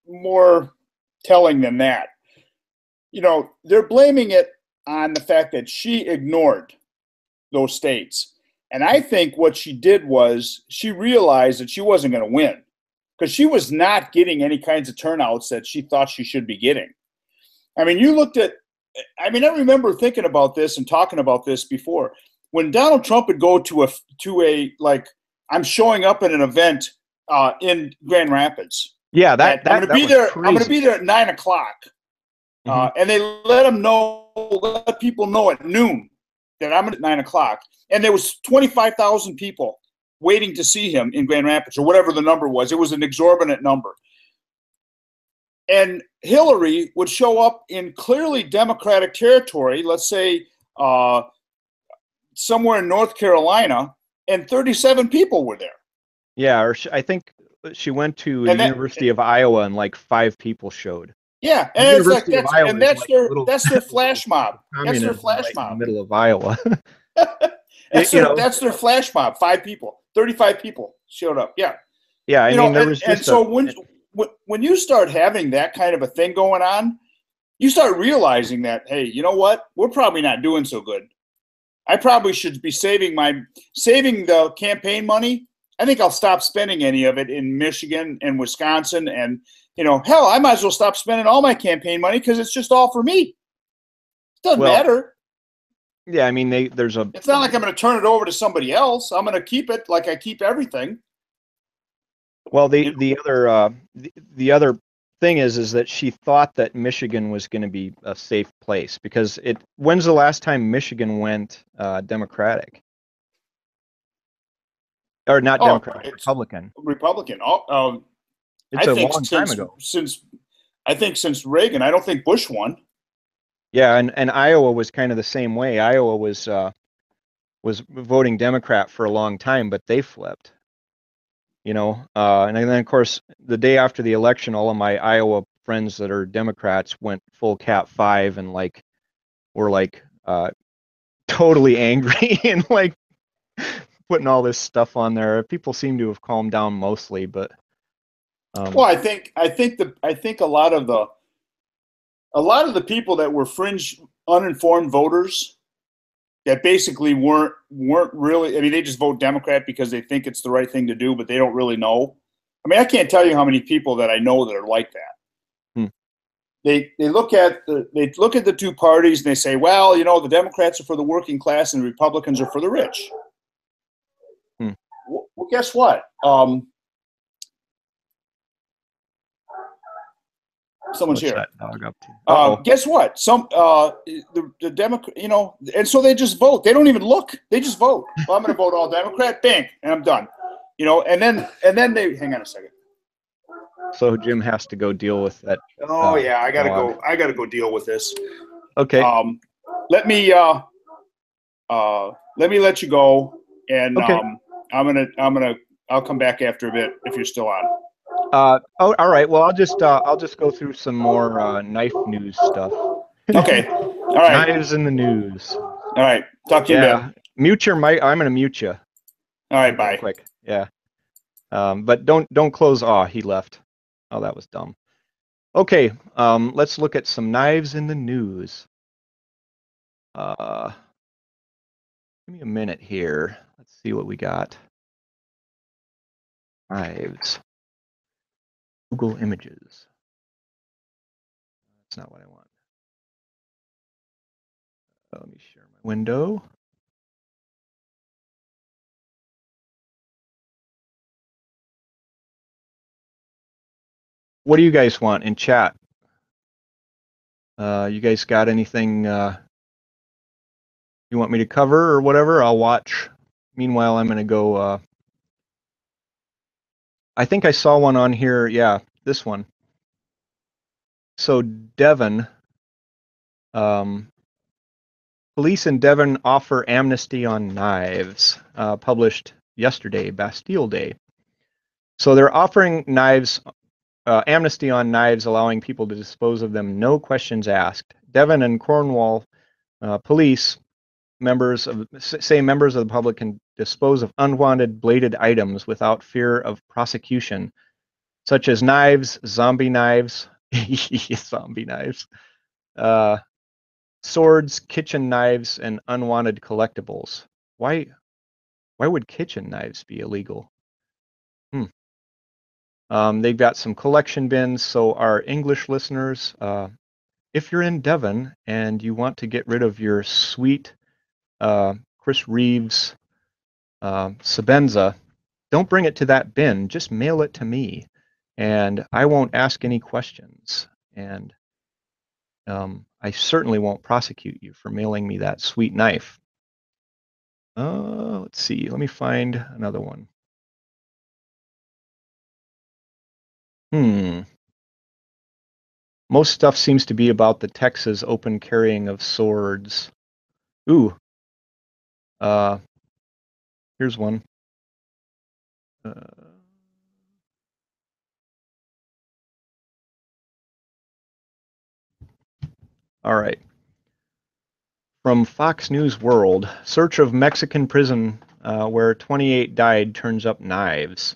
more telling than that. They're blaming it on the fact that she ignored those states. And I think what she did was she realized that she wasn't going to win because she was not getting any kinds of turnouts that she thought she should be getting. I mean, I remember thinking about this and talking about this before. When Donald Trump would go to a like, I'm showing up at an event in Grand Rapids. Yeah, I'm going to be there. Crazy. I'm going to be there at 9:00. And they let people know at noon that I'm at 9:00. And there was 25,000 people waiting to see him in Grand Rapids or whatever the number was. It was an exorbitant number. And Hillary would show up in clearly Democratic territory, let's say somewhere in North Carolina, and 37 people were there. Yeah, or I think she went to the University of Iowa and like 5 people showed. Yeah, and it's like that's their flash mob. That's their flash mob. In the middle of Iowa. That's their flash mob. 5 people, 35 people showed up. Yeah. Yeah, I mean, there was just so when you start having that kind of a thing going on, you start realizing that, hey, you know what? We're probably not doing so good. I probably should be saving the campaign money. I think I'll stop spending any of it in Michigan and Wisconsin. And, hell, I might as well stop spending all my campaign money because it's just all for me. It doesn't matter. Yeah, I mean, it's not like I'm going to turn it over to somebody else. I'm going to keep it like I keep everything. Well, the other thing is that she thought that Michigan was going to be a safe place because when's the last time Michigan went Democratic? Or not Democratic, Republican. Republican. It's a long time ago. I think since Reagan. I don't think Bush won. Yeah, and Iowa was kind of the same way. Iowa was voting Democrat for a long time, but they flipped. And then of course the day after the election, all of my Iowa friends that are Democrats went full Cat 5 and were totally angry and like putting all this stuff on there. People seem to have calmed down mostly, but well, I think a lot of the people that were fringe uninformed voters that basically weren't really, I mean, they just vote Democrat because they think it's the right thing to do, but they don't really know. I mean, I can't tell you how many people that I know that are like that. They look at the two parties and they say, well, you know, the Democrats are for the working class and the Republicans are for the rich. Well, guess what? Someone's what's here. that dog up to? Guess what? The Democrat, you know, and so they just vote. They don't even look. They just vote. Well, I'm going to vote all Democrat. Bang, and I'm done. You know, and then they hang on a second. So Jim has to go deal with that. Oh yeah, I gotta dog. go. I gotta go deal with this. Okay. Let me let you go, and Okay. I'll come back after a bit if you're still on. Oh, all right. Well, I'll just go through some more knife news stuff. Okay. All right. Knives in the news. All right. Talk to you in a bit. Mute your mic. I'm gonna mute you. All right. Bye. Quick. Yeah. But don't close. Oh, he left. Oh, that was dumb. Okay. Let's look at some knives in the news. Give me a minute here. Let's see what we got. Knives. Google Images. That's not what I want. Let me share my window. What do you guys want in chat? You guys got anything you want me to cover or whatever? I'll watch. Meanwhile, I'm going to go. I think I saw one on here. Yeah, this one. So Devon, police in Devon offer amnesty on knives, published yesterday, Bastille Day. So they're offering knives, amnesty on knives, allowing people to dispose of them, no questions asked. Devon and Cornwall police members of the public can dispose of unwanted bladed items without fear of prosecution, such as knives, zombie knives, zombie knives, swords, kitchen knives, and unwanted collectibles. Why would kitchen knives be illegal? They've got some collection bins. So our English listeners, if you're in Devon and you want to get rid of your sweet Chris Reeves Sabenza, don't bring it to that bin. Just mail it to me, and I won't ask any questions. And I certainly won't prosecute you for mailing me that sweet knife. Let's see. Let me find another one. Most stuff seems to be about the Texas open carrying of swords. Ooh. Here's one. All right. From Fox News World, search of Mexican prison where 28 died turns up knives.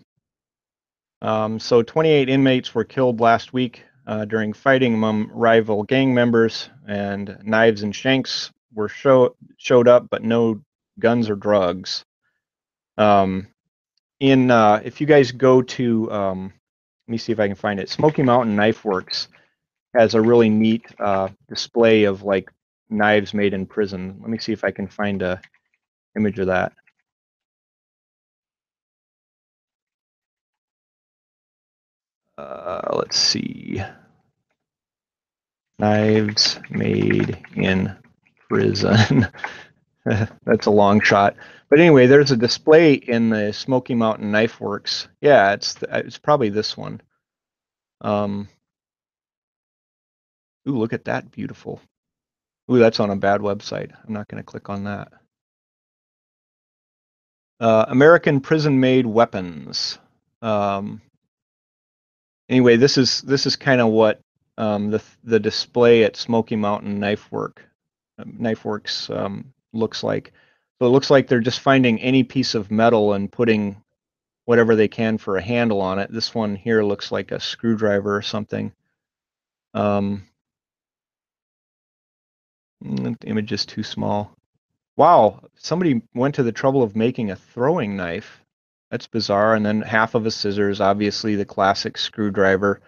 So 28 inmates were killed last week during fighting among rival gang members, and knives and shanks were showed up, but no guns or drugs. If you guys go to, let me see if I can find it. Smoky Mountain Knife Works has a really neat display of like knives made in prison. Let me see if I can find a image of that. Let's see. Knives made in prison. That's a long shot. But anyway, there's a display in the Smoky Mountain Knife Works. Yeah, it's probably this one. Ooh, look at that, beautiful. Ooh, that's on a bad website. I'm not going to click on that. American prison-made weapons. Anyway, this is kind of what the display at Smoky Mountain Knife Work KnifeWorks looks like. So it looks like they're just finding any piece of metal and putting whatever they can for a handle on it. This one here looks like a screwdriver or something. The image is too small. Wow, somebody went to the trouble of making a throwing knife. That's bizarre. And then half of a scissors, obviously the classic screwdriver.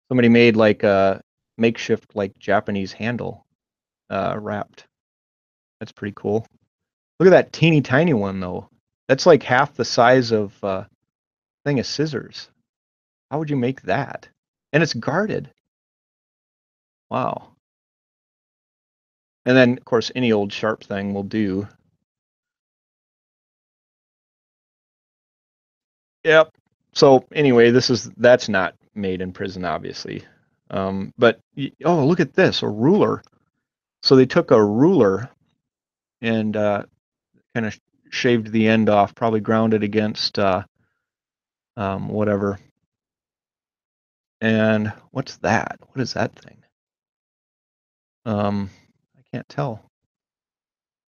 Somebody made like a makeshift like Japanese handle wrapped. That's pretty cool. Look at that teeny tiny one though. That's like half the size of thing of scissors. How would you make that? And it's guarded. Wow. And then of course any old sharp thing will do. Yep. So anyway, that's not made in prison, obviously. But oh, look at this, a ruler. So they took a ruler and kind of shaved the end off, probably ground it against whatever. And what's that? What is that thing? I can't tell.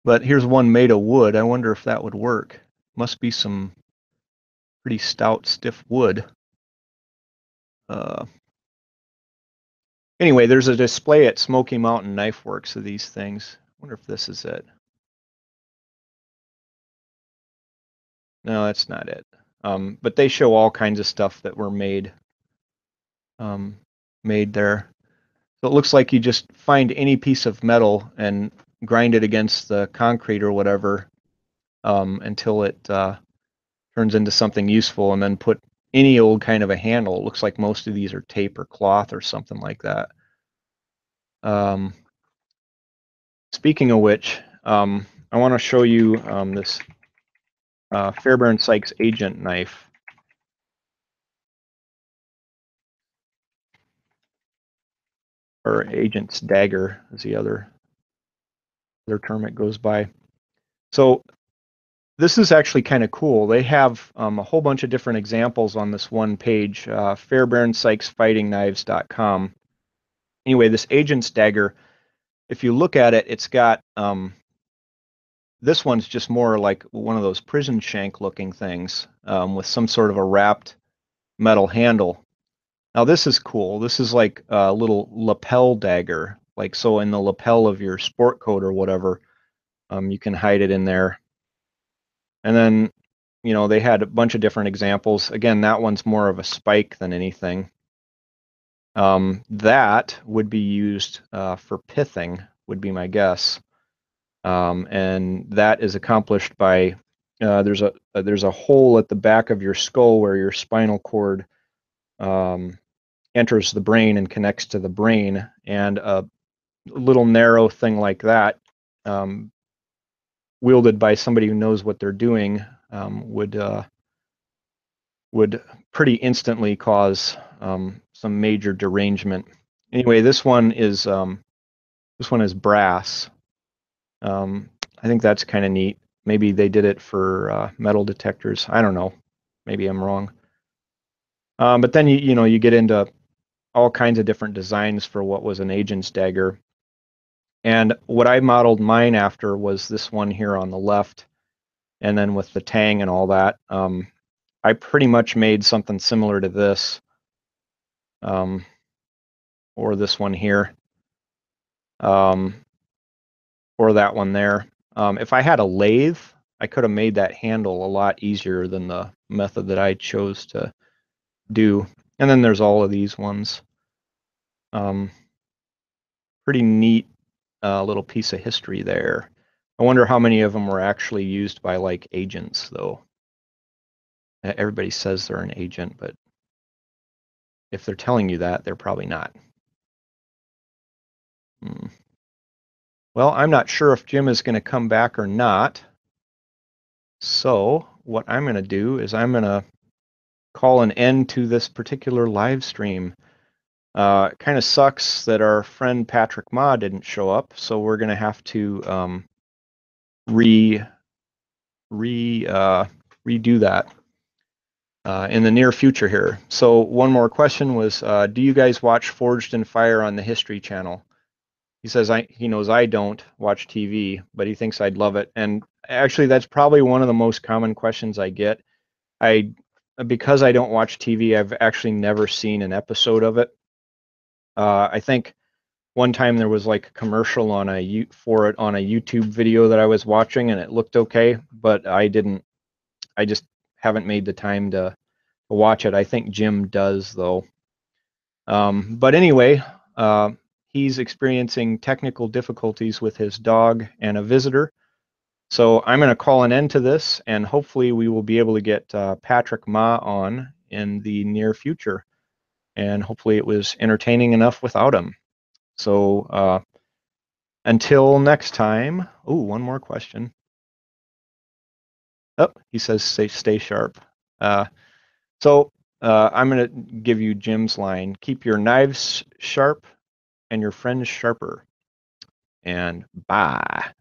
But here's one made of wood. I wonder if that would work. Must be some pretty stout, stiff wood. Uh, Anyway, there's a display at Smoky Mountain Knife Works of these things. I wonder if this is it. No, that's not it. But they show all kinds of stuff that were made there. So it looks like you just find any piece of metal and grind it against the concrete or whatever until it turns into something useful, and then put any old kind of a handle. It looks like most of these are tape or cloth or something like that. Speaking of which, I want to show you this Fairbairn Sykes agent knife. Or agent's dagger is the other term it goes by. So this is actually kind of cool. They have a whole bunch of different examples on this one page, fairbairnsykesfightingknives.com. Anyway, this agent's dagger, if you look at it, it's got this one's just more like one of those prison shank looking things with some sort of a wrapped metal handle. Now this is cool. This is like a little lapel dagger, like so in the lapel of your sport coat or whatever, you can hide it in there. And then, you know, they had a bunch of different examples. Again, that one's more of a spike than anything. That would be used for pithing, would be my guess. And that is accomplished by there's a hole at the back of your skull where your spinal cord enters the brain and connects to the brain, and a little narrow thing like that, wielded by somebody who knows what they're doing, would pretty instantly cause some major derangement. Anyway, this one is brass. I think that's kind of neat. Maybe they did it for metal detectors. I don't know. Maybe I'm wrong. But then you get into all kinds of different designs for what was an agent's dagger. And what I modeled mine after was this one here on the left, and then with the tang and all that. I pretty much made something similar to this, or this one here, or that one there. If I had a lathe, I could have made that handle a lot easier than the method that I chose to do. And then there's all of these ones. Pretty neat little piece of history there. I wonder how many of them were actually used by like agents, though. Everybody says they're an agent, but if they're telling you that, they're probably not. Well, I'm not sure if Jim is going to come back or not. So what I'm going to do is I'm going to call an end to this particular live stream. It kind of sucks that our friend Patrick Ma didn't show up, so we're going to have to redo that in the near future here. So one more question was, do you guys watch Forged in Fire on the History Channel? He says he knows I don't watch TV, but he thinks I'd love it. And actually, that's probably one of the most common questions I get. I Because I don't watch TV, I've actually never seen an episode of it. I think one time there was like a commercial for it on a YouTube video that I was watching, and it looked okay, but I didn't. I just haven't made the time to watch it. I think Jim does though. But anyway, he's experiencing technical difficulties with his dog and a visitor. So I'm going to call an end to this, and hopefully we will be able to get Patrick Ma on in the near future. And hopefully it was entertaining enough without him. So until next time. Oh, one more question. Oh, he says stay sharp. Uh, so I'm going to give you Jim's line. Keep your knives sharp and your friends sharper. And bye.